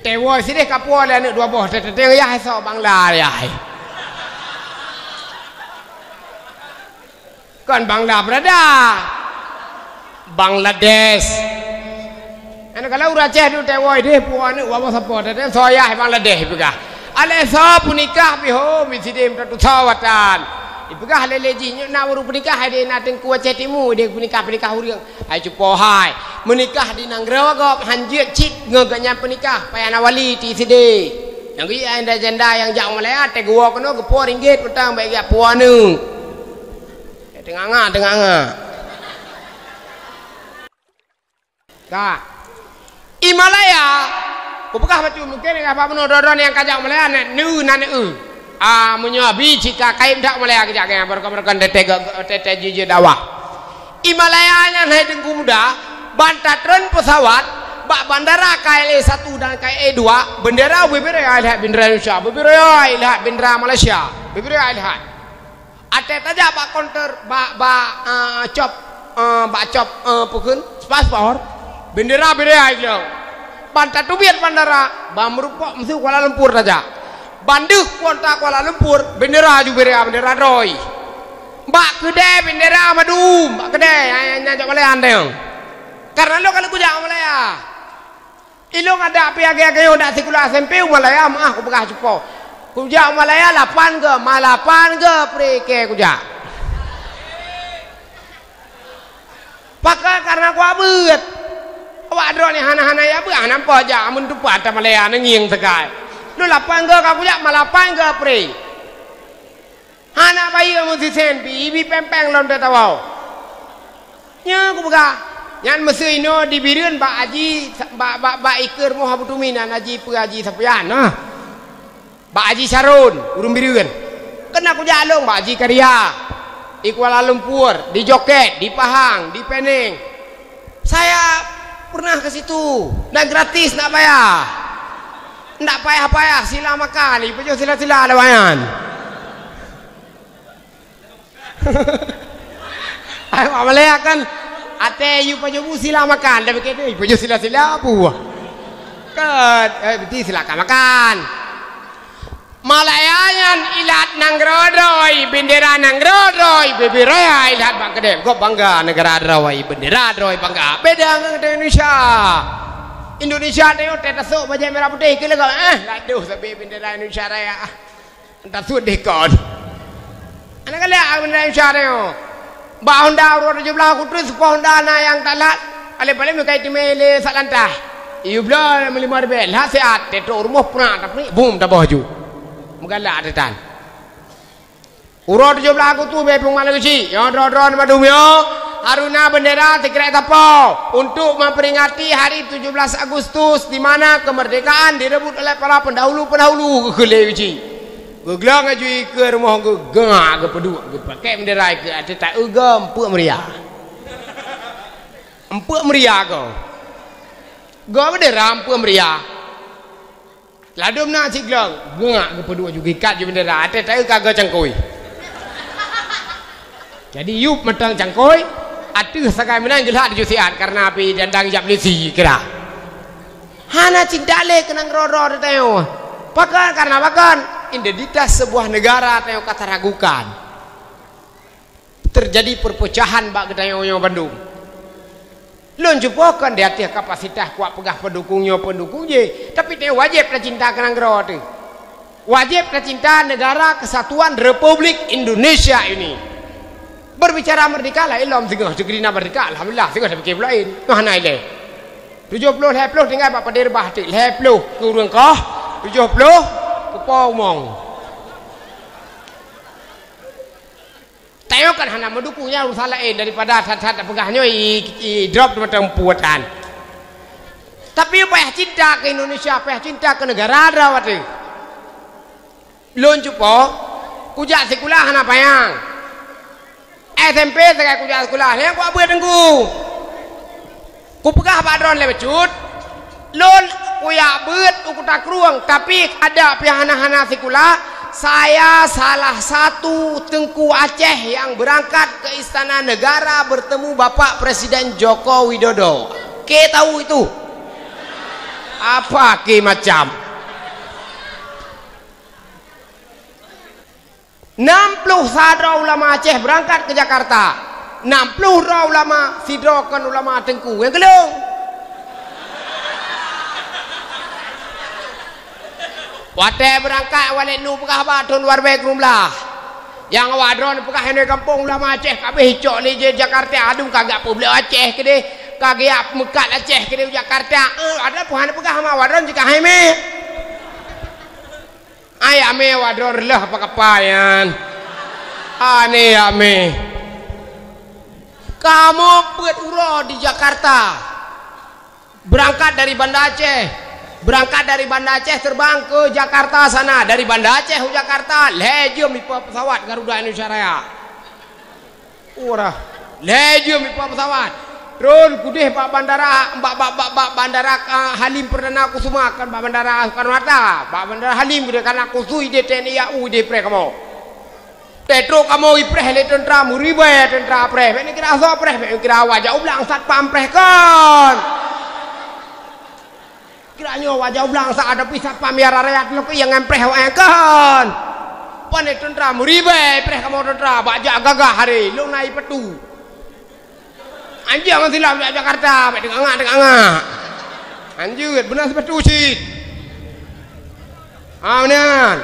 B: Tewo sini kapua le anak dua boh teteh ya so Bangla ya. Kan Bangla berada. Bangladesh. Ana kalau Aceh tu tewoi deh puan ni wawa support deh soyah Bangladesh pegah. Ale so punikah biho misidim tu sawatan. Ipegah leleji nak baru punikah dia nak tengku Aceh Timur dia punikah huriang. Hai cupo hai. Menikah di Nanggrewa gop hanjut cit ngeganya penikah payana wali ti sidi. Yang gi anda janda yang jauh Malaya te gua kono gepo ringgit petang bagi puan nu. Tenganga. Ka. Himalaya. Ku bekah macam mungkin apa pun orang yang kajak Malaya nu nan menyobi jika kaim dak Malaya kajak yang berkan tete jiji dakwah. Himalaya nya naik tengku muda, bantatron pesawat, bak bandara KLE 1 dan KLE 2, bendera berbeda lihat bendera Indonesia, berbeda lihat bendera Malaysia, berbeda lihat. Ate taja bak counter bak cop pukun paspor, bendera beda itu. Bantat tu biar bandara, merupakan mesti Kuala Lumpur saja. Banduh kota Kuala Lumpur, bendera juga bendera Roy. Bak kedai bendera Madum, bak kedai yang Malaya ande. Karena lo kalau kujak Malaya, ilo ada api agak-agak yo dak sekolah SMP Malaya mah aku bekah cupo. Kujak Malaya 8 ke, malapan ke preke kujak. Pakai karena ku abet. Awak drone hana-hana ya bu, nampak aja amun tu pada Malaya nenging tekai. Lu 8 ke aku jak malapan ke pre. Hana bayi amun si senpi, ibi pempeng lom tetawau. Nya aku buka. Yang mesti ino dibirin bak haji bak ikir moh abutuminan haji pe haji sapian nah. Bak haji Sarun urung birin. Kena aku jalung bak haji Karya. Di Kuala Lumpur, di Joket, di Pahang, di Penang. Saya pernah ke situ dan gratis nak bayar. Ndak payah-payah sila makan, ibu sila-sila ada bayan. Ayo Malaya kan ate yu pajubu sila makan, dah begitu ibu sila-sila apa? Kan betul silakan makan. Malayan ilat Nangrodoi, bendera Nangrodoi, Bibi Raya ilat bang kedem, kok bangga negara Drawai, bendera Drawai bangga, beda dengan Indonesia. Indonesia tengok tetasuk baju merah putih ke lega, laduh sampai bendera Indonesia Raya, tetasuk dekon. Anak kalian bendera Indonesia tengok, bah Honda urut 17 aku terus Honda na yang talat, ale-ale mukai timele salantah, iu belah melimar bel, hasiat, tetok rumah pernah tapi boom tak baju. Mengalak tetan. Urut 17 aku tu bepung mana kecil. Yang drone madum yo. Haruna bendera tikret tapo untuk memperingati hari 17 Agustus di mana kemerdekaan direbut oleh para pendahulu kekele kecil. Geglang aju ke rumah gegah ke peduk ke pakai bendera ke ada tak ega empuk meriah. Empuk meriah kau. Go bendera empuk meriah. Ladum nak ciglang, gengak ke pedua juga ikat je bendera. Ate tak kagak cangkoi. Jadi yup metang cangkoi, atuh sakai menang jelah di jusiat karena api dandang jap lisi kira. Hana cinta le kenang roro teo. Pakan karena pakan identitas sebuah negara teo kata ragukan. Terjadi perpecahan bak keteo Bandung. Lon jupokan dia tiap kapasitas kuat pegah pendukungnya tapi dia wajib cinta kenang gero tu. Wajib cinta negara kesatuan Republik Indonesia ini. Berbicara merdeka lah ilom singah segerina merdeka alhamdulillah singah dah fikir lain. Mana ile? 70 tinggal bak padir bah ti 70 kurang kah 70 kepau mong. Tengok kan hana mendukungnya usaha lain daripada saat-saat pegahnya drop macam puatan. Tapi payah cinta ke Indonesia, payah cinta ke negara ada waktu. Lon cupo, kujak sekolah hana payang. SMP sekai kujak sekolah, yang ku abu tengku. Ku pegah badron lebecut. Lon kuya bet ku tak ruang, tapi ada pihak hana sekolah. Saya salah satu tengku Aceh yang berangkat ke Istana Negara bertemu Bapak Presiden Joko Widodo. Ke tahu itu? Apa ke macam? 60 sadra ulama Aceh berangkat ke Jakarta. 60 ulama sidrakan ulama Tengku yang kelung. Wate berangkat walik nu pekah batun warbe kerumlah. Yang wadron pekah hendak kampung ulama Aceh kabeh hicok li je Jakarta adung kagak publik Aceh ke de kagak mekat Aceh ke de Jakarta. Ada puhan pekah sama wadron jika heme. Ay ame wadron lah apa kapayan. Ane ame. Kamu buat uro di Jakarta. Berangkat dari Banda Aceh. Berangkat dari Banda Aceh terbang ke Jakarta sana. Dari Banda Aceh ke Jakarta lejum di pesawat Garuda Indonesia Raya. Urah, lejum di pesawat. Drone kudih Pak Bandara, Bandara Halim Perdana Kusuma kan Pak Bandara Soekarno Hatta. Pak Bandara Halim kudih kan aku sui de TNI AU de pre kamu. Tetro kamu ipreh le tentara muribe tentara preh. Ini kira so preh, kira wajah ublang sat pampreh kan. Kiranya wajah ublang saat ada pisat pamiara rakyat lo yang empreh kan. Pane tentara muribe preh kamu tentara bajak gagah hari lo naik petu. Anjir masih lah Jakarta, dengar. Anjir benar sepetu sih. Benar.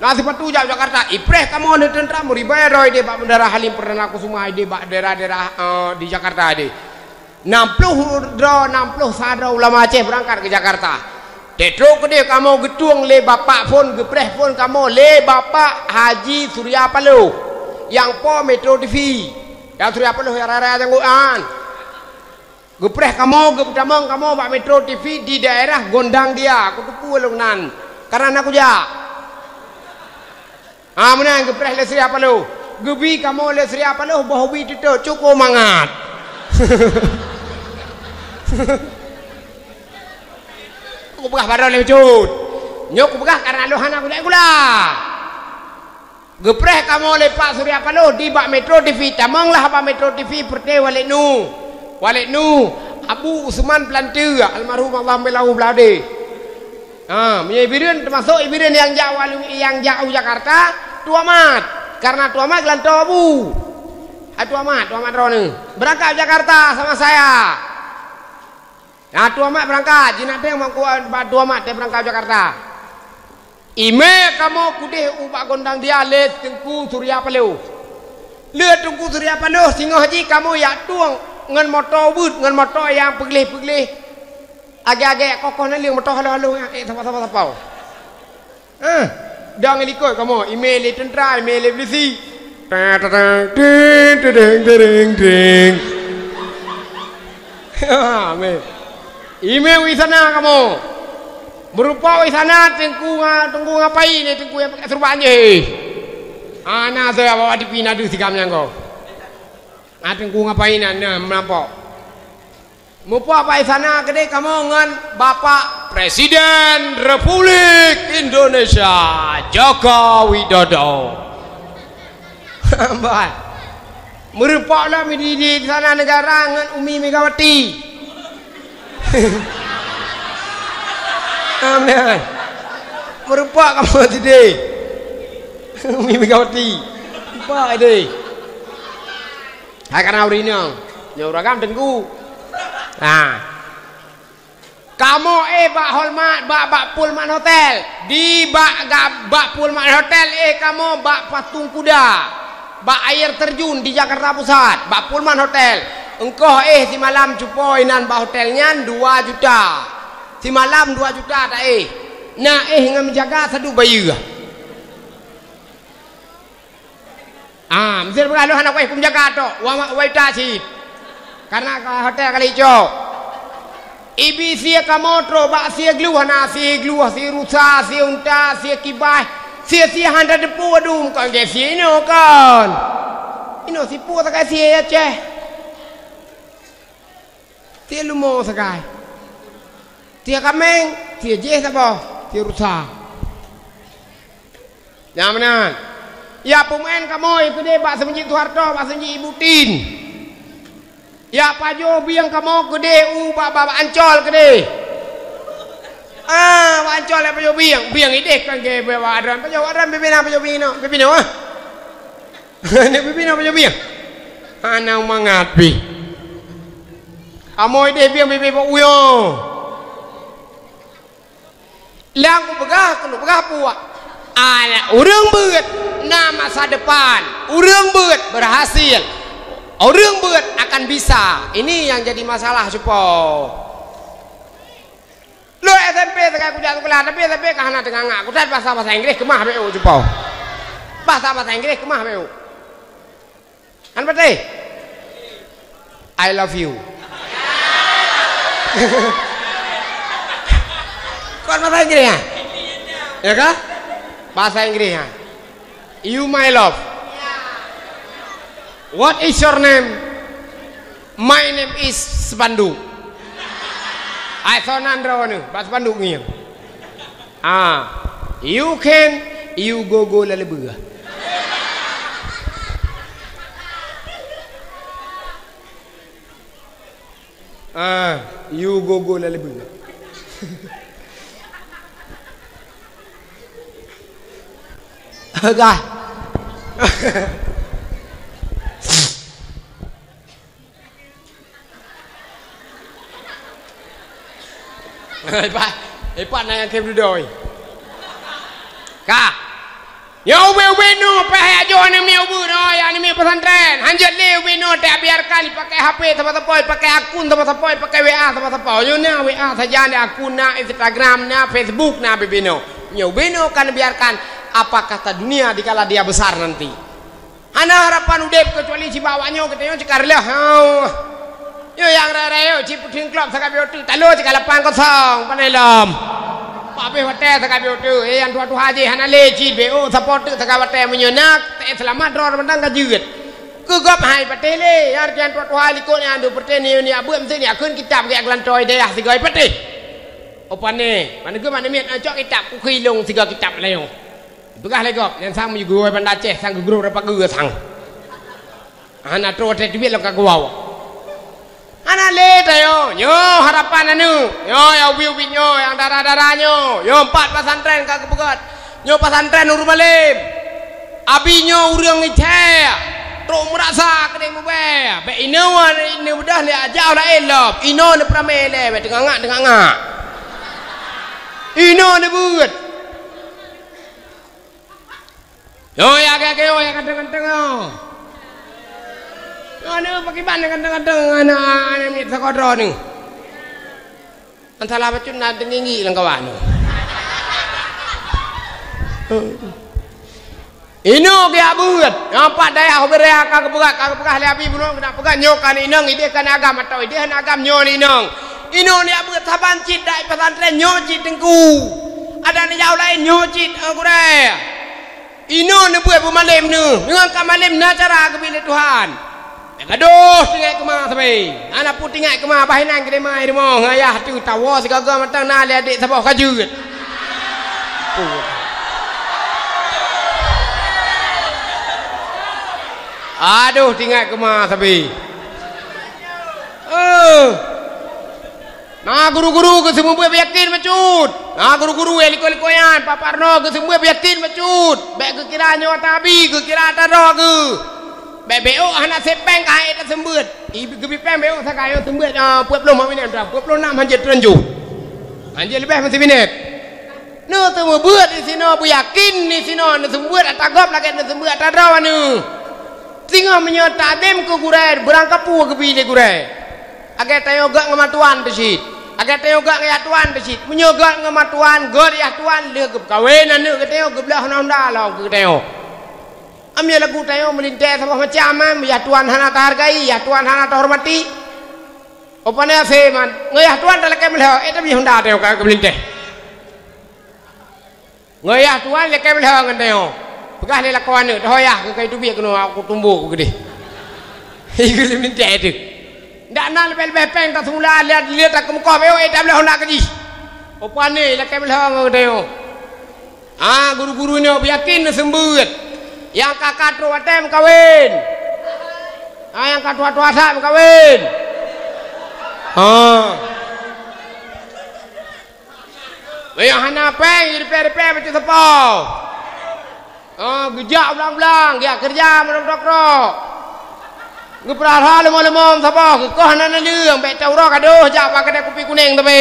B: Nasi petu Jakarta. Ipreh kamu ada tentara muribe roy di Pak Bandara Halim Perdana Kusuma di daerah-daerah di Jakarta di. 60 sadra ulama Aceh berangkat ke Jakarta. Tetro ke dia kamu getung le bapak pun gepreh pun kamu le bapak Haji Surya Paloh yang po Metro TV. Yang Surya Paloh yang raya tangguhan. Gepreh kamu getamong kamu Pak Metro TV di daerah Gondang dia. Aku tupu lungnan. Karena aku ja. Menang gepreh le Surya Paloh. Gebi kamu le Surya Paloh bahobi itu cukup mangat. Aku begah pada oleh cut. Nyok begah karena lohan aku dah gula. Gepreh kamu oleh Pak Surya Paloh di Pak Metro TV. Tamanglah Pak Metro TV perte walik nu Abu Usman Plantu almarhum Allah melahu belade. Ibirin termasuk ibirin yang jauh Jakarta Tua Mat. Karena Tua Mat gelantau Abu. Tua Mat Rone berangkat Jakarta sama saya. Nah Tua Mat berangkat, jinak yang mangku Tua Mat dia berangkat Jakarta. Ime kamu kudih ubak gondang dia le Tengku Surya Paloh. Le Tengku Surya Paloh singoh haji kamu ya tuang ngan motor but ngan motor yang peglih. Agak-agak kokoh nali motor halu-halu apa. Dah ngelikut kamu email le tentera, email le polisi. Ime wisana kamu berupa wisana tengku ngapain ni tengku yang pakai serbannya anak saya bawa di pina tu sikamnya kau tengku ngapain anda melampau mupa apa wisana kedai kamu dengan Bapak Presiden Republik Indonesia Joko Widodo. Baik. Merupaklah di sana negara dengan Umi Megawati. Amin. Merupak kamu tadi. Umi Megawati. Apa ini? Akan awrinya. Nyuragam Tengku. Nah. Kamu Bak Holmat, Bak Pullman Hotel. Di Bak Pullman Hotel kamu Bak Patung Kuda. Bak air terjun di Jakarta Pusat, Bak Pullman Hotel. Engkau si malam cupoinan Bak hotelnya 2 juta. Si malam 2 juta tak Nah dengan menjaga satu bayi. Mesti bergaluh anak weh menjaga tu. Wai tasib. Karena hotel kali cok. Ibi sia kamotro bak sia gluah na sia gluah sia rusa sia unta sia kibah. Sia handa depu adum kan ke ino kan. Ino si pu tak sia ya ceh. Tia lumo sakai. Tia kameng, tia je sapa? Tia rusa. Nyamanan. Ya pemain kamu itu deh Pak Senji Soeharto, Pak Senji Ibu Tin. Ya Pak Jobi yang kamu gede Bapak Ancol gede. Pak Ancol ya Pak Jobi yang biang ide kan ke Bapak Adran. Pak Jobi Adran pimpinan Pak Jobi no. Pimpinan ah. Ini pimpinan Pak Jobi. Ana mangapi. Amoy de biang bebe pa uyo. Lang ku begah puak. Ala urang beut na masa depan. Urang beut berhasil. Urang beut akan bisa. Ini yang jadi masalah supaya. Lo SMP sekarang aku jatuh kelas tapi SMP kahana tengah ngak. Aku bahasa Inggris kemah beu supaya. Bahasa Inggris kemah beu. Kan betul? I love you. Kau bahasa Inggris ya? Ya kah? Bahasa Inggris ya? You my love. What is your name? My name is Sepandu. I saw Nandra nu, bahasa Sepandu ngir. You can, you go lalebah. You go lalebah. Gah. Hebat na yang kem dudoi. Kah. Yo weno pahaya jo ni mi ubu no ya ni mi pesantren. Hanjat le weno tak biarkan pakai HP tempat-tempat, pakai akun tempat-tempat, pakai WA tempat-tempat. Yo na WA saja ni akun na Instagram na Facebook na bebeno. Yo weno kan biarkan apa kata dunia dikala dia besar nanti. Ana harapan udep kecuali si bawanya katanya cekar lah. Yo yang rare yo ciputing klub sakap yo tu talo cekar lapang kosong panelom. Pape hotel sakap yo tu yang tua haji hana leci BO support tu sakap hotel menyenak selamat ror mendang kajut. Kegap hai patele yang kian tua haji ko ni andu perteni ni abu mesti ni akun kitab ke aglantoy deh sigoi pati. Opane mana ke mana miat acok kitab ku khilong siga kitab leo. Begah legop yang sang menyugoi banda Aceh sang guru dapat guru sang. Ana tro te duit lo kagwau. Ana le tayo, nyo harapan anu. Yo ya wiu-wiu nyo yang darah-darahnya. Yo 4 pesantren kagak begat. Nyo pesantren Nurmalim. Abi nyo urang Aceh. Tro merasa kene mobe. Be ino ini udah le ajau la elop. Ino ne pramele be tengah-tengah. Ino ne buat. Yo ya kadang-kadang. Yo ni pakai ban kadang-kadang anak ni sekolah ni. Antara bacun nak tinggi lang kawan. Ino dia buat. Nampak daya berea kagak berat le api bunuh kena pegang nyokan inang ide kan agam atau ide kan agam nyon inang. Ino dia buat saban cit dai pesantren nyocit tengku. Ada ni jauh lain nyocit aku dah. Ino ne buat pemalim nu. Dengan kamalim na cara kebila Tuhan. Aduh tinggal kemah sampai. Anak pun tinggal kemah bahinan ke demai demo. Ayah tu tawa segala matang na le adik sabah kajut. Aduh tinggal kemah sampai. Nah guru-guru ke semua yakin macut. Nah guru-guru eliko-elikoyan Pak Parno ke semua yakin macut. Baik ke kira nyawa tabi ke kira taro ke. Baik beo anak sepeng kai tak sembut. Ibu ke peng beo sakayo sembut 26 minit dah. 26 hanjat terenju. Hanjat lebih masih minit. No semua buat di sini bu yakin di sini no sembut atagop lagi no sembut taro anu. Tinggal menyota dem ke gurai berangkat pu ke pilih gurai. Agar tayo gak ngamatuan besit. Agar tayo gak ngayatuan besit. Menyogat ngamatuan, god yatuan le gep kawenan ne tayo geblah honda law ke tayo. Amnya lagu tayo melintas apa macam yatuan hana hargai, yatuan hana hormati. Opane ase man, ngayatuan dalake melho eta bi honda tayo ka melintas. Ngayatuan leke melho ngan tayo. Pegah le lakuan ne hoyah ke kai tubi keno aku tumbuh gede. Iku melintas itu. Ndak nak lebih peng tak semula lihat tak muka beo tak boleh hendak kaji. Opan ni lek belakang deo. Guru-guru ni yakin sembut. Yang kakak tu atem kawin. Yang kakak tu asap kawin. Yang hana peng jadi per macam sepau. Gejak belang-belang dia kerja menok-nok. Ngeprah lemon sapa kekoh nana liang bek taura kadoh jak pakai kopi kuning tapi.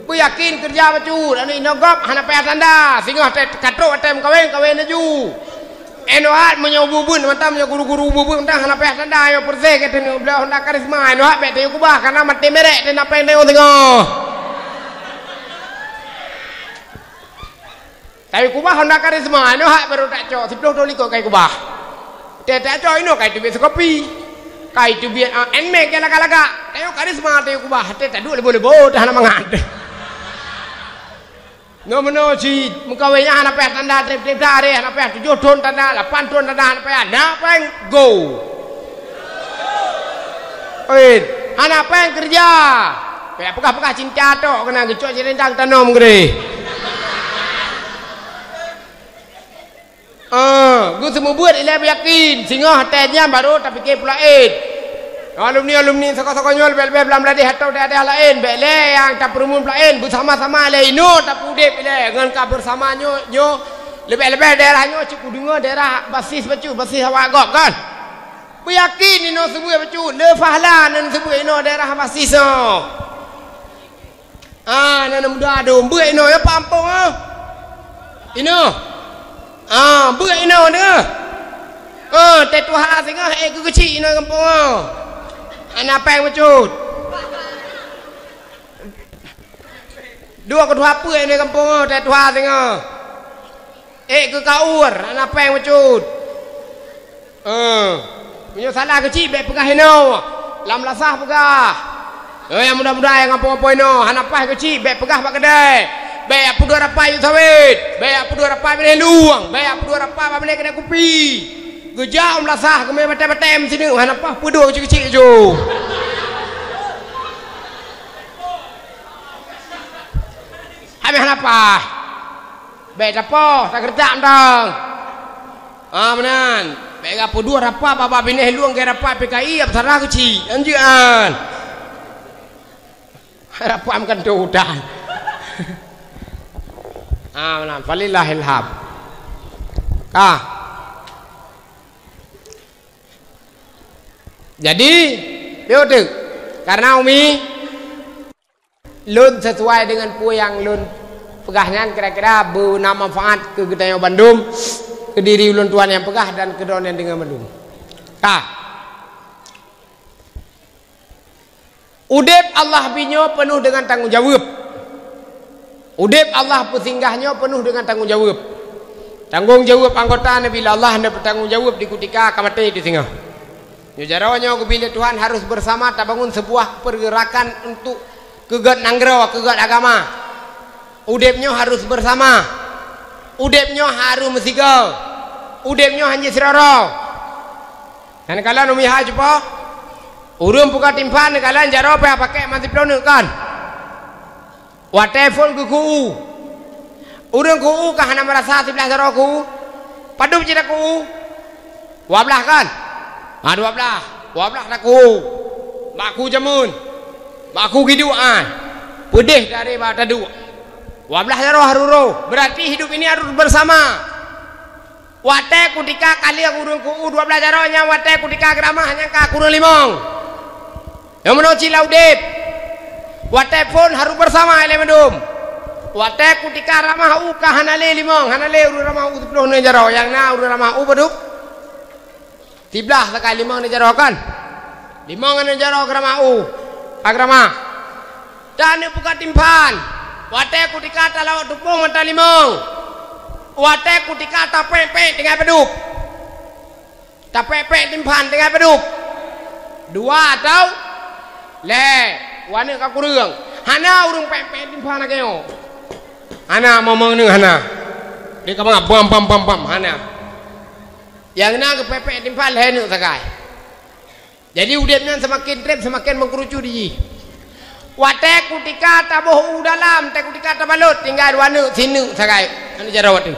B: Ku yakin kerja bacu anu inogop hana payah tanda singgah katrok atem kawin aju. Enohat menyobubun mantam nya guru-guru bubun tang hana payah tanda yo perse ke tenu belah honda karisma enohat bek teu kubah karena mati merek tena pendeo tengok. Tapi kubah honda karisma enohat baru tak cok 10 doli kok kai kubah. Tak cok ino kai tu biasa kopi. Kai tu biar enmek yang laga-laga. Teu karisma teu kubah tak duk lebo-lebo dah hana mangat. No si mengkawinnya anak payah tanda trip dari anak payah 7 ton tanda 8 ton tanda anak payah payah go anak payah kerja payah pekah-pekah cinta tok kena gecok cerendang tanam gede gue semua buat ilah yakin singa hatenya baru tapi ke pula alumni soko-soko nyol bel-bel belam ladih atau daerah lain bele yang tak perumun lain bersama-sama laino tak pudip ile dengan ka bersama nyo lebih-lebih daerahnya cukup dengar daerah basis bacu basis awak gop kan yakin ino sebut bacu le fahlan nan sebut ino daerah basis nan muda ado buat ino ya pampung ino buat ino dengar tetuha singa kecil ino kampung anak apa yang mecut dua kedua apa ini kampung tak tua tengok ke kaur anak apa yang mecut punya salah kecil baik pegah ini lam lasah pegah yang mudah-mudah yang kampung apa ini anak apa kecil baik pegah pak kedai baik apa dua rapai itu sawit baik apa dua rapai boleh luang baik apa dua rapai boleh kena kopi gejam lasah kemai batem-batem sini anak apa pedua kecil-kecil je habis anak apa baik apa tak kerja entang menan baik apa dua rapa bapa bini luang ke rapa PKI apa salah kecil anjian rapa amkan tu dah menan falillahil hab jadi betul karena umi lun sesuai dengan pu yang lun pegahnya kira-kira bernama manfaat ke Gedaya Bandung ke diri ulun tuan yang pegah dan ke don yang dengan Bandung udip Allah binyo penuh dengan tanggung jawab udip Allah pesinggahnya penuh dengan tanggung jawab anggota Nabi Allah anda bertanggung jawab di ketika kamati di singgah jarawanya bila Tuhan harus bersama tak bangun sebuah pergerakan untuk kegat nanggro kegat agama udepnya harus bersama udepnya harus mesigal udepnya hanya seroro dan kalian umiha coba urung buka timpan kalian jaro apa pakai masih pelonuk kan watefon kuku urung kuku kahana merasa sebelah jaro kuku padup cita kuku wablah kan 12 laku baku jamun baku giduan pedih dari mata dua 12 jaro haruro berarti hidup ini harus bersama wate kutika kali yang urung ku 12 jaro nya wate kutika geramah hanya ka kurang limong yang menoci laudip wate pun harus bersama ele mendum wate kutika ramah u ka hanale limong hanale urung ramah u 10 jaro yang na urung ramah u beduk tiblah sekali limang jaro kan limang jaro geramau agrama dan buka timpan wate kutika lawa tupung mata limang wate kutika tapepe dengan peduk tapepe timpan dengan peduk dua atau le wane ka kurang hana urung pepe timpan akeo hana momong ning hana dia ka bam hana yang nak kepepek timpal henuk sakai jadi udipnya semakin trip semakin mengkerucu di wate kutika taboh dalam te kutika tabalut tinggal wana sinu sakai anu cara waktu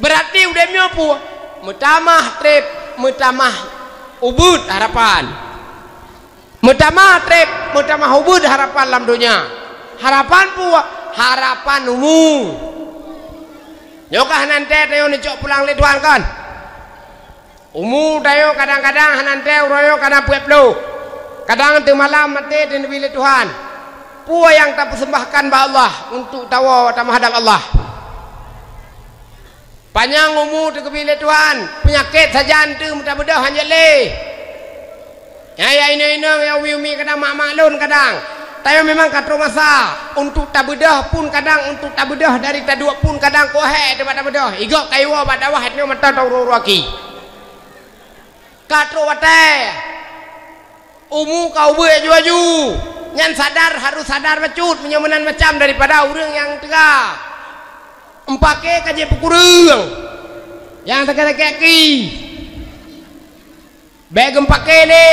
B: berarti udipnya apa mutamah trip mutamah ubud harapan mutamah trip mutamah ubud harapan dalam dunia harapan pua harapan umum nyokah nanti tayo ni cok pulang le Tuhan kan Umu tayo kadang-kadang hananteu royo kadang pueplo. Kadang tu malam mati di bilik Tuhan. Pua yang tak persembahkan ba Allah untuk tawa tak menghadap Allah. Panjang umur tu ke bilik Tuhan. Penyakit saja tu mudah bedah hanya le. Ya ini ya umi kadang mak lun kadang. Tayo memang katro masa untuk tak bedah pun kadang untuk tak bedah dari tak dua pun kadang ko he debat tak bedah. Igok kayu ba dawah ni mata tau ruaki. Katro wate. Umu kau baju nyan sadar harus sadar becut menyemenan macam daripada orang yang tegak empake kaje pekurang yang tegak-tegak ki beg empake ni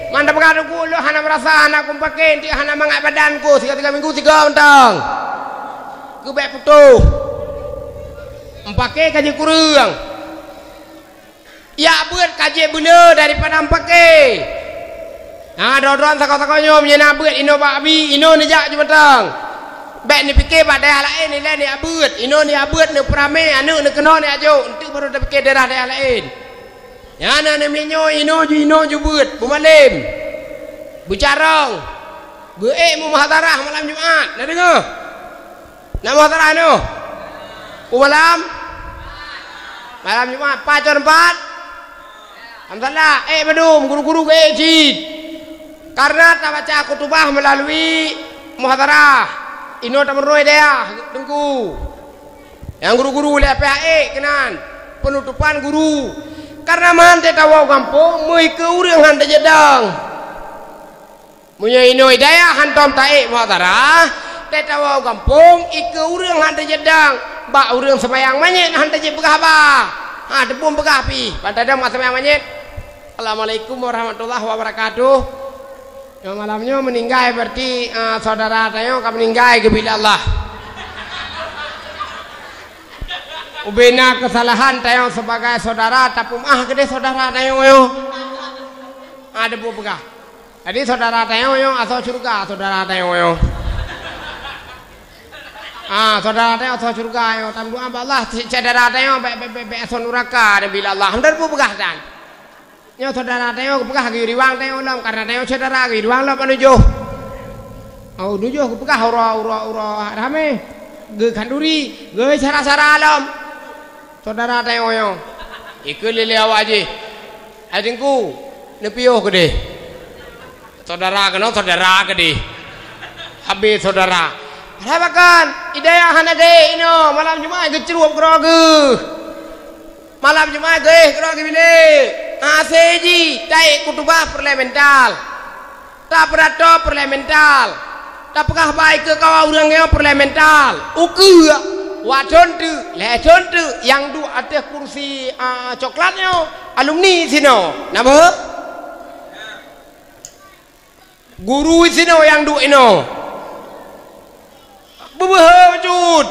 B: manda pegadu ku lo hana merasa hana kumpake ti hana mangat badanku 3 minggu 3 mentang ke beg putuh empake kaje kurang ya buat kaje bener daripada empake. Nah, doron sakau-sakaunya menyena beut ino babi, ino nejak je betang. Bek ni fikir bak daerah lain ni lain ni abeut, ino ni abeut ni perame, anu ni kena ni ajo, entu baru dah fikir daerah lain. Ya na ni minyo ino ju beut, bumalim. Bucarong. Geuk mu muhadharah malam Jumaat, nak dengar? Nak muhadharah anu? Malam? Malam Jumaat, pacor 4. Alhamdulillah, badum guru-guru ke cid. Karena tak baca khutbah melalui muhadharah ino tak meroy dia tengku yang guru-guru oleh PHE kenan penutupan guru karena mante tawau kampung mui ke urang hanta jedang munya ino hidayah hantom tae muhadharah te tawau kampung ike urang hanta jedang ba urang sembayang manyet hanta je begah ba ha depum begah pi pantadang mak sembayang manyet. Assalamualaikum warahmatullahi wabarakatuh. Yang malamnya meninggal berarti saudara tayo ka meninggal ke bila Allah. Ubena kesalahan tayo sebagai saudara tapum gede saudara tayo yo. Ada bu pegah. Jadi saudara tayo yo asal surga saudara tayo yo. Saudara tayo asal surga yo tam doa Allah saudara tayo be asal neraka dan bila Allah. Hendak bu pegah dan. Nyo saudara tayo pegah gi riwang tayo lam karena tayo saudara gi riwang lam anujuh. Nujuh pegah ura rame. Ge kanduri, ge sara-sara alam. Saudara tayo yo. Iku lele awaje. Adingku nepio gede. Saudara kena saudara gede. Habis saudara. Harapakan hidayah hanade ino malam Jumaat ge cerup groge. Malam Jumaat ge groge bilik. Seji taik kutubah parlemental tak berato parlemental tak pekah baik ke kawa orang yang parlemental uku wadon tu lecon tu yang du atas kursi coklatnya alumni sino nama guru sino yang du ino bebeh wujud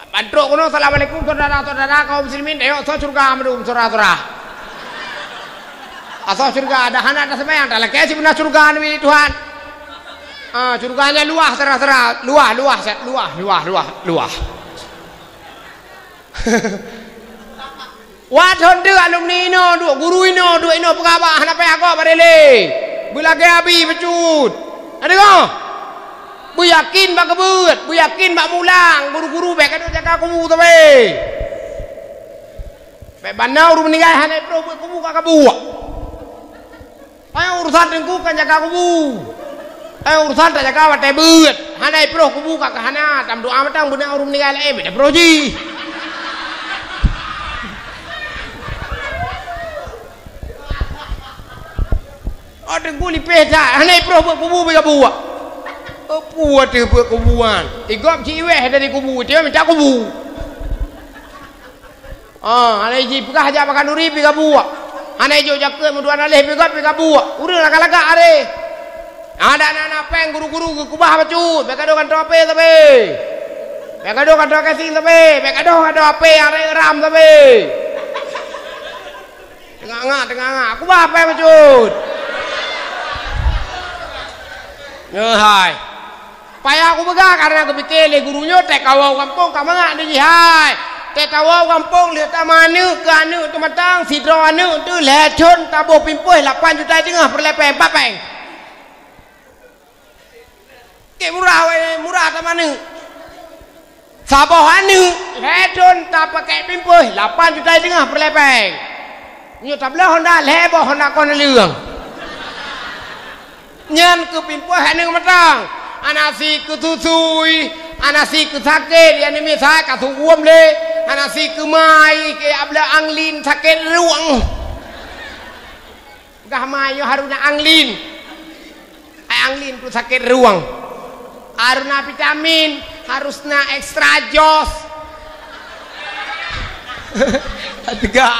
B: bantu kono. Assalamualaikum saudara-saudara kaum muslimin ayo surga medum saudara-saudara. Asal surga ada anak ada sembahyang tak lagi benar surga ni Tuhan. Surganya luah terah luah. Wadon tu alumni ino, duk guru ino pegawai anak payah kau barele. Bila gabi becut. Ada kau? Bu yakin bak kebut, bu yakin bak mulang, guru-guru bek ada jaga kubu tu be. Bek banau ru meninggal hanai pro kubu kak kabu. Ayo urusan dengku kan jaga kubu. Ayo urusan tak jaga wate beut. Hanai pro kubu kak hana tam doa matang benar urung meninggal beda proji. Ada guli peda hanai pro kubu bega buat. Puat dia buat kubuan. Igop ciweh dari kubu dia minta kubu. Hanai ji pegah aja makan duri bega buat. Anai jo jaket muduan alih pegat buat. Urang lagak-lagak are. Ada anak-anak peng guru-guru kubah bacut. Bekado kan tope tapi. Bekado kan toke sing tapi. Bekado kan tope are ram tapi. Tengah-tengah. Kubah apa bacut. Hai. Payah aku begah karena aku pikir gurunya tek kawau kampung kamangak di hai. tawa kampung lihat mana ke anu tu matang sidro anu tu lecon tabuh pimpoi 8 juta tengah perlepeng papeng. Ke murah tak mana. Sabah anu lecon tak pakai pimpoi 8 juta tengah perlepeng. Nyo tak boleh Honda lebo Honda kon leung. Nyan ke pimpoi anu matang. Anasi ke susui, anasi ke sakit, yang ini saya kasih uam le, anasi ke mai, ke abla anglin sakit ruang. Gah mai yo harusnya anglin, anglin tu sakit ruang. Harusnya vitamin, harusnya ekstra jos. Tiga,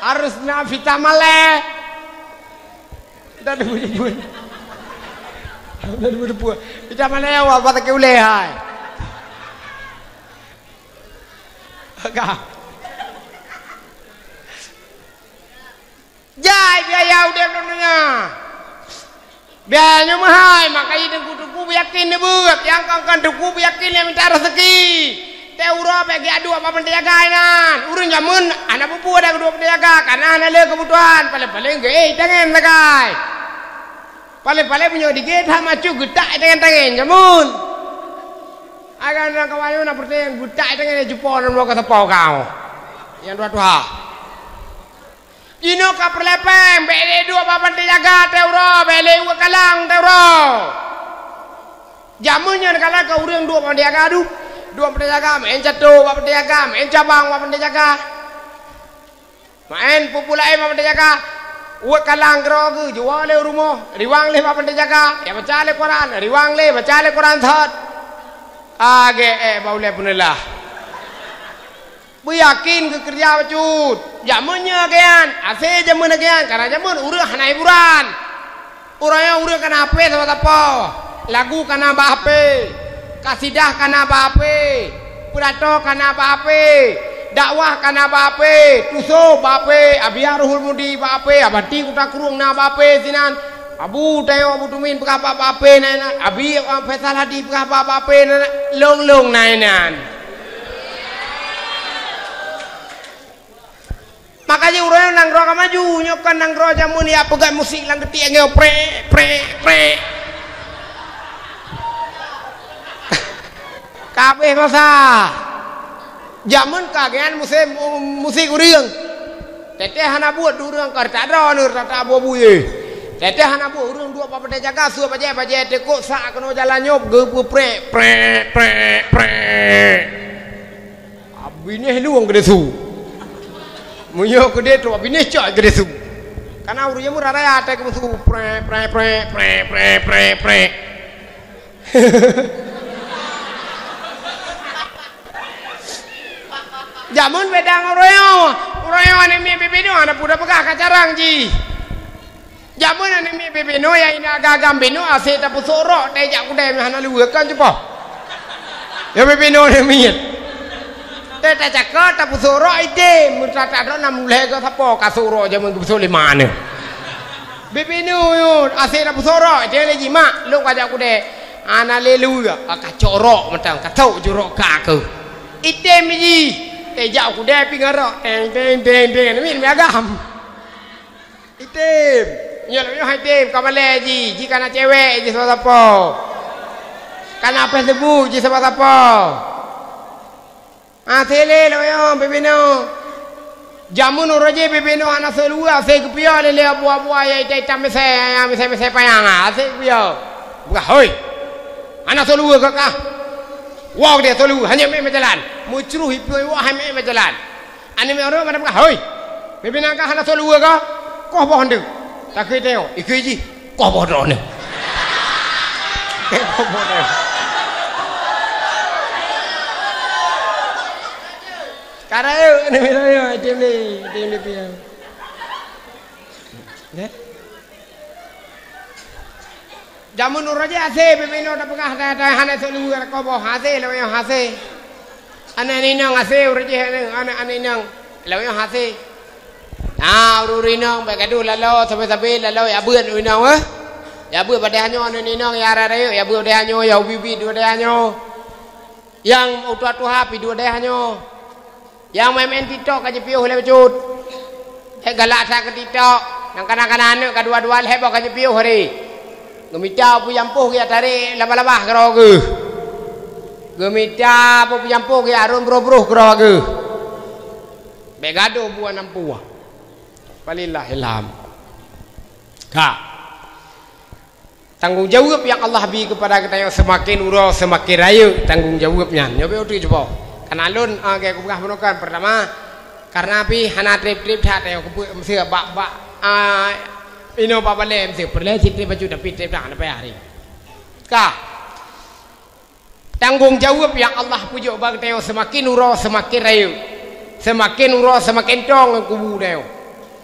B: harusnya vitamin le. Dan bunyi. Kita mana yang apa tak boleh hai. Agak. Jai biaya udah dunia. Biayanya mahal, makanya tuku yakin dia buat. Yang kan tuku yakin dia minta rezeki. Teuro bagi adu apa penjagaan. Urun jamun anak pupu ada kedua penjaga karena anak le kebutuhan paling-paling ge tangan lagai. Paling-paling punya dikit sama cu getak dengan tangan jamun. Akan orang kawayu nak pertanyaan getak dengan jupon dan bawa ketepau kau. Yang dua-dua. Jino ka perlepeng, bele dua papan terjaga teuro, bele uga kalang teuro. Jamunnya kalau kau urang dua papan terjaga adu. Dua papan terjaga, main jatuh papan terjaga, main cabang papan terjaga. Main pupulai papan terjaga. Uat kalang kerogu jual le rumah riwang le papan jaga ya baca le Quran riwang le baca le Quran thot age baule punela bu yakin ke kerja bacut jamunnya kian ase jamun kian karena jamun urang hanai buran urang kana ape sama apa lagu kana bape kasidah kana bape pidato kana bape dakwah kana bape tuso bape abiaruhul mudi bape abati kuta kurung na bape sinan abu tayo abu tumin pekah bape nainan abi Faisal Hadi pekah bape long nainan makanya urang nang ro maju nyokan nang ro jamun ya pegat musik lang ketik ngeo pre kabeh masa jamun kagian musik urang. Teteh hana buat urang karta ada nur tata bobu ye. Teteh hana buat urang dua papan jaga su baje tekok sak kena jalan nyop geupu pre. Abine luang gede su. Munyo gede tu abine cok gede su. Karena urangnya murah raya tek musu pre. Jamun bedang royo ane mi bebeno ana puda pegah kacarang ji. Jamun ane mi bebeno ya ina agam beno ase ta pusoro te jak kudai hana luwe kan cepo. Ya bebeno ne mi. Te ta cakot ta pusoro ide mun ta ta nam le ko sapo kasuro jamun ku pusole mane. Bebeno yo ase ta pusoro te le ji mak lu ka jak kudai ana le luwe ka corok mentang ka tau jorok ka ke. Ide mi ji jauh kuda pinggara teng ni agam item nyala hai tem kamale ji jika na cewek ji sama apa kana Facebook ji sama apa tele lo yo bebeno jamun roje bebeno ana selua se kepia le buah-buah ya tai tamese payang se kepia buka hoi ana selua kakak wah dia tolu hanya me jalan mucruh hipioi wah hanya me jalan ani me orang mana hoi bebina ka hana tolu ka ko boh ndeu tak teo ikiji ko boh do ne ko boh ne karayo ni me yo temle pia ne jamun raja ase bebino da pegah da hana selu ko bo hase lo yo hase ana ni nang ase raja ana nang lo yo hase uri nang ba kadu lalo sampai lalo ya buen uri nang ya buen pada hanyo ni nang ya ra yo ya buen de hanyo ya bibi do de hanyo Yang utua-tua pi dua dehnya. Yang main TikTok aja piuh le becut. Galak sa ke TikTok. Nang kanak-kanak kadua-dua le bok aja piuh hari. Gemita pu jampuh ya tarik labah-labah karo ge. Gemita pu jampuh ya arun bro-bro karo ge. Begado buah nampuah. Walillahil hamd. Kak. Tanggung jawab yang Allah beri kepada kita yang semakin urus semakin raya tanggung jawabnya. Nyoba uti coba. Kan alun kayak kubah menukan pertama karena api hana trip-trip tak yang kubah mesti bak ino bak balem mesti perle trip baju tapi trip tak apa hari. Kak. Tanggung jawab yang Allah pujuk bagi kita yang semakin urus semakin raya. Semakin urus semakin tong kubu deo.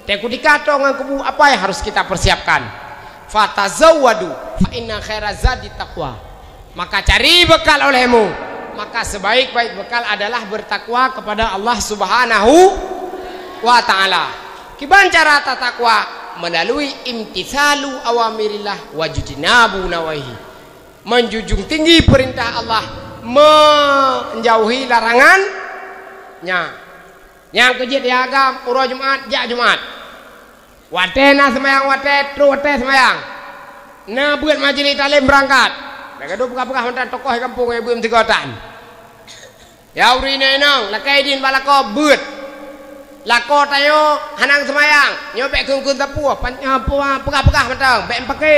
B: Tapi ketika tong kubu apa yang harus kita persiapkan? Fatazawwadu fa inna khairaz zadi taqwa. Maka cari bekal olehmu. Maka sebaik-baik bekal adalah bertakwa kepada Allah Subhanahu wa taala. Kiban cara takwa? Melalui imtithalu awamirillah wa jitinabu nawahi. Menjunjung tinggi perintah Allah, menjauhi larangannya. Yang kejit ya agam urus Jumat, jak Jumat. Wate na semayang wate, tru wate semayang. Na buat majlis talim berangkat. Mereka tu pegah-pegah mantan tokoh kampung yang belum tigotan. Ya urine nang, lakai din balako buat. Lako tayo hanang semayang, nyobek kun tepua, pegah-pegah mantan, bek empake.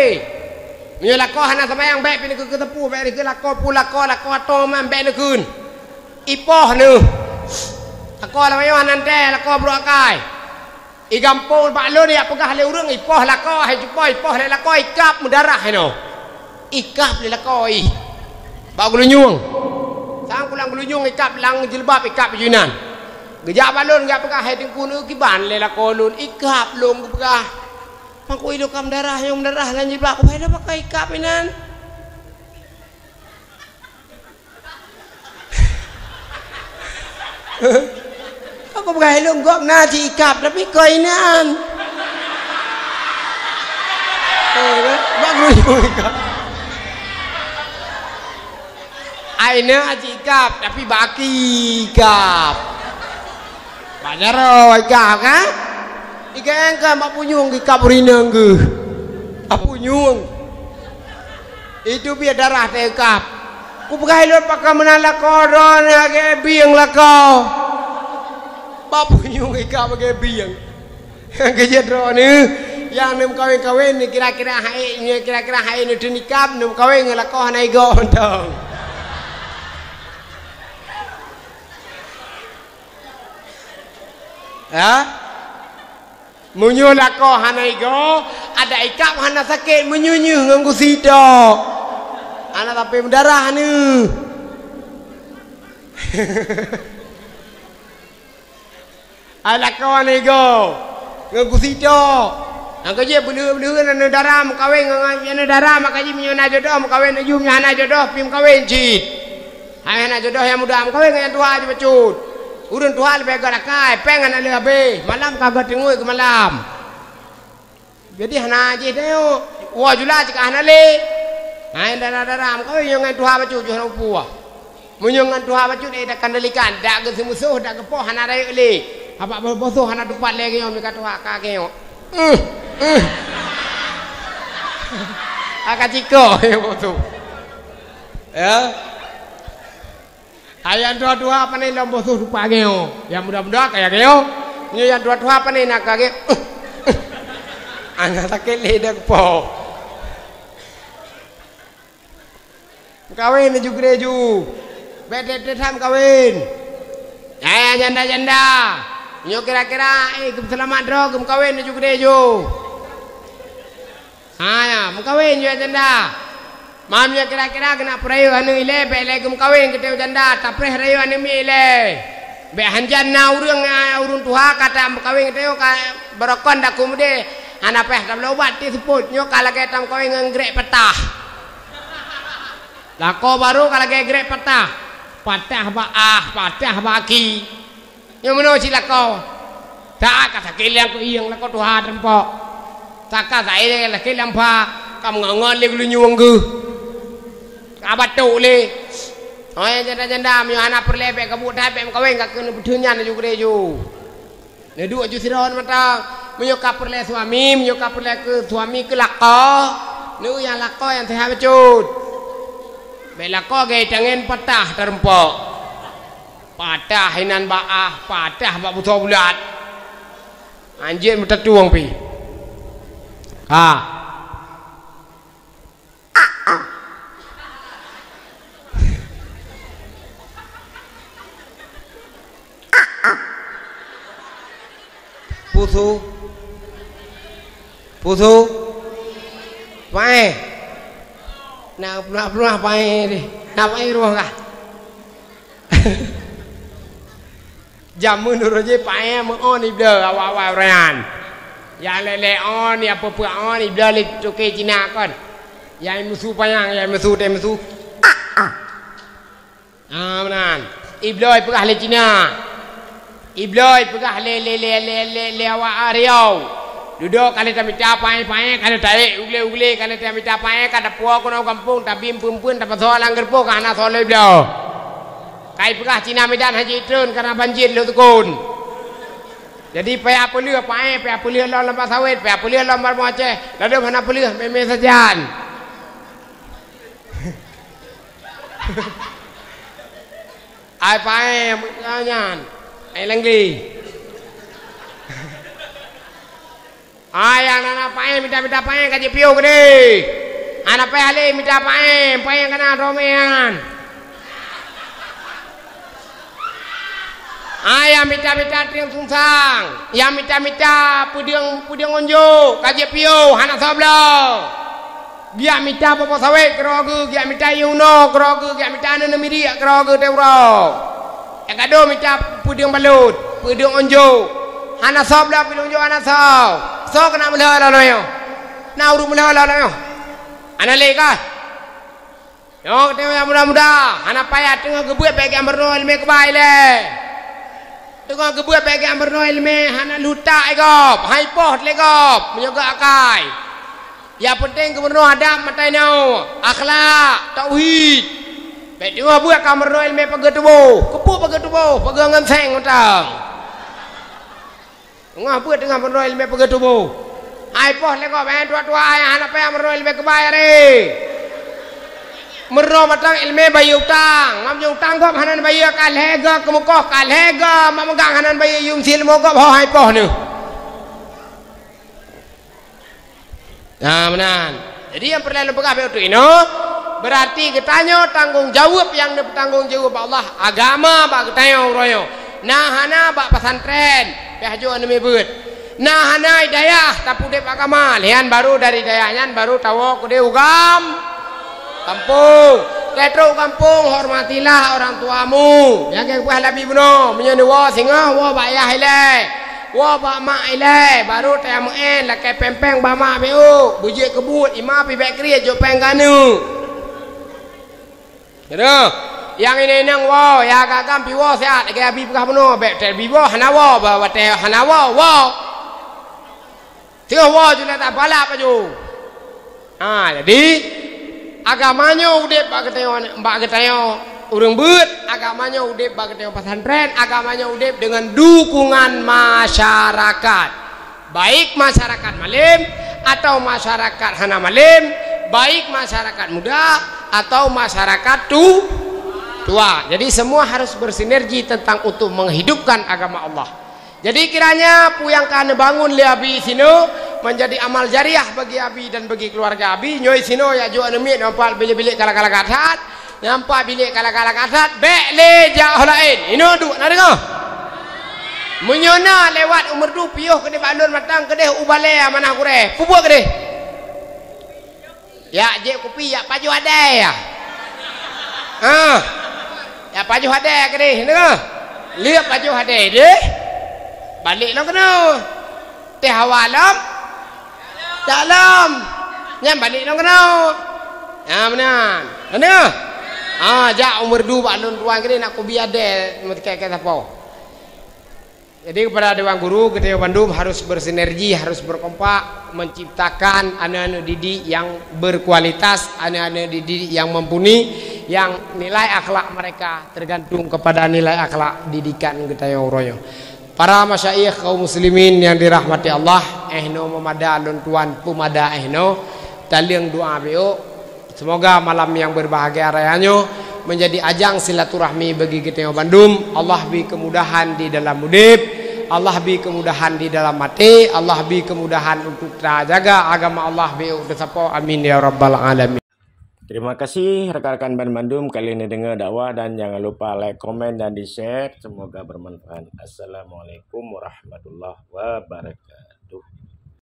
B: Nyo lako hanang semayang bek pini kun tepua, bek ke lako lako ato man bek kun. Ipoh nu. Lako lamayo hanan teh, lako bro akai. Igampol baklon ya pegah le urang ipoh lako hai jupoi ipoh le lako ikap mudarah heno. Ikap le lako i. Ba gulunyung. Sang pulang gulunyung ikap lang jilbab ikap junan. Gejak balon gak pegah hai tengku nu kiban le lako lun ikap long pegah. Pangku ido kam darah yang darah lan jilbab ku pada pakai ikap inan. Aku pakai long gok naji ikap tapi koinan. Bagus ikap. Aina aji ikap tapi baki ikap. Banyak roh ikap kan? Ikan kan mak punyung ikap rinang ke? Punyung. Itu biar darah teh ikap. Ku pakai long pakai menala koron age biang lakau. Punyung ikap bagai biang. Kejedro ni yang nem kawin-kawin ni kira-kira hai ni nikap nem kawin ngelakoh hanai go ontong. Ha? Munyu lakoh hanai go ada ikap hana sakit menyunyu nganggu sidok. Ana tapi mendarah ni. Ala kawan ego ngegusito angkaje belu-belu na daram kawin ngana daram makaji menyana jodoh kawin ajum nyana jodoh pim kawin jit ana jodoh yang muda kawin yang tua aja becut urun tua lebih garakai pengen ada be malam kagak tengui ke malam jadi hana aja deo wajula jika hana le ana daram kawin yang tua becut jodoh puah menyongan tua becut ida kandalikan dak ke musuh dak ke poh hana rai le apa bosoh anak dupat lagi yang mereka tuh kakek yang, akak ciko yang bosoh, ya, ayam dua apa nih yang bosoh dupat yang muda-muda kayak keo, ni yang dua apa nih nak kakek, anak sakit lidah po, kawin juga ju, bete sam kawin, janda. Nyo kira-kira selamat dro kem kawin juga dejo. Ya, mengkawin yo janda. Mamnya kira-kira kena prayo anu ile be le kem kawin ke janda, tapi rayo anu mi ile. Be hanjan na urun tuha kata mengkawin teo ka berokon dak kumude. Ana peh tam lobat ti seput nyo kala ke tam kawin ngrek petah. Lako baru kala ke grek petah. Patah patah baki. Yang mana sila kau? Tak kata kalian ku iyang lah kau tuhan rempok. Tak kata saya lah kalian pa kamu ngangan le gulu nyung gu. Abat tu le. Oh yang janda-janda mi anak perlepek kabut tapek kawin gak kena bedunyan juga deh ju. Ne dua ju siron mata menyuka perle suami menyuka perle ke suami ke lako. Nu yang lako yang teh becut. Be lako gay tangen patah terempok. Patah hinan baah, patah bak butuh bulat. Anjir mata tuang pi. Ha. Putu pae na pae đi na pae ruang kah jamun roje pae mo on ibler awal ran yang lele on ni apa on ibler le toke Cina kon yang musuh payang yang musuh te musuh benan ibler pegah le Cina Ibloy pegah le awak Riau. Duduk kali tak minta pae-pae kali tarik ugle-ugle kali tak minta pae kada puak kono kampung tapi pun tak pasal langgar po kana sole iblo. Kai pegah Cina Medan Haji Trun karena banjir lu tukun. Jadi payah apa lieu pae payah apa lieu lomba sawit payah apa lieu lomba Aceh. Lalu mana apa lieu meme sajan. Ai pae nyanyan. Ai langli. Ayang anak pae minta pae kaji piu gede. Anak pae ale minta pae yang kena romean. Ayang minta triang sungsang. Yang minta pudiang onjo kaji piu anak sablo. Dia minta popo sawit kerogu, dia minta yuno kerogu, dia minta anu miri kerogu teuro. Yang kado minta pudiang balut, pudiang onjo. Anak sob lah pudiang onjo anak sob. So kena melihat lah yo. Na urut melihat lah yo. Anak lekah. Yo tengok muda-muda. Anak payah tengok gebuat bagi amber no ilmu kebai le. Tengok gebuat bagi amber no ilmu anak lutak egop, hai poh legop, menyoga akai. Ya penting gubernur adab matai nau, akhlak, tauhid. Baik tengok buat kamar no ilmu pagar tubuh, kepuk pagar tubuh, pagar ngenseng utang. Tengok buat tengah kamar no ilmu pagar tubuh. Hai poh legop, tua-tua yang anak payah kamar no ilmu kebai re. Merno matang ilmu bayi utang, mam utang gop hanan bayi kalhega kemukoh kalhega, mam megang hanan bayi yung sil mogop hai poh ni. Nah benar. Jadi yang perlu pegah itu ino berarti ketanya tanggung jawab yang bertanggung jawab Allah agama bak ketanya royo. Nah hana bak pesantren, behaju anu mebut. Nah hana hidayah tapi dep agama, lian baru dari hidayahnya baru tahu kude ugam kampung. Ketro kampung hormatilah orang tuamu. Yang ke lebih beno, menyewa wa singa wa bayah ile. Wah bak mak ile baru tamu en la kai pempeng ba mak meu bujik kebut ima pi bek kriya jo pengganu. Kira yang ini nang wa ya gagam pi wa sehat ke abi pegah beno bek tel bi wa hanawa ba te hanawa wa. Tio wa jule tak balap aju. Jadi agamanya udah bak keteo urang beut agamanya udip bagi pesantren, agamanya udip dengan dukungan masyarakat, baik masyarakat malim atau masyarakat hana malim, baik masyarakat muda atau masyarakat tua. Jadi semua harus bersinergi tentang untuk menghidupkan agama Allah. Jadi kiranya puyang kan bangun li abi sino menjadi amal jariah bagi abi dan bagi keluarga abi. Nyoy sino ya jo anemit nampak bilik-bilik kala-kala kasat. Nampak bilik kala-kala kasat bek le jauh lain. Ino duk nak dengar. Menyona lewat umur du piuh ke Bandung matang ke deh ubale mana kure. Pupuk ke deh. Ya je kopi ya paju ada ya. Ya paju ada ke deh dengar. Lihat paju ada deh. Balik lo kena. Teh awalam. Dalam. Nyam balik lo kena. Ya benar. Benar. Jak umur 2 balun tuan kini nak kubi ada kayak apa. Jadi kepada Dewan Guru Ketua Bandung harus bersinergi, harus berkompak menciptakan anak-anak didik yang berkualitas, anak-anak didik yang mumpuni, yang nilai akhlak mereka tergantung kepada nilai akhlak didikan kita yang royo. Para masyayikh kaum muslimin yang dirahmati Allah, ehno memada lon tuan pumada ehno taliang doa beo. Semoga malam yang berbahagia rayanya menjadi ajang silaturahmi bagi kita yang Bandung. Allah beri kemudahan di dalam mudib, Allah beri kemudahan di dalam mati, Allah beri kemudahan untuk terjaga agama Allah beo bersapa. Amin ya rabbal alamin.
A: Terima kasih rekan-rekan Bandung kali ini dengar dakwah, dan jangan lupa like, komen, dan di-share. Semoga bermanfaat. Assalamualaikum warahmatullahi wabarakatuh.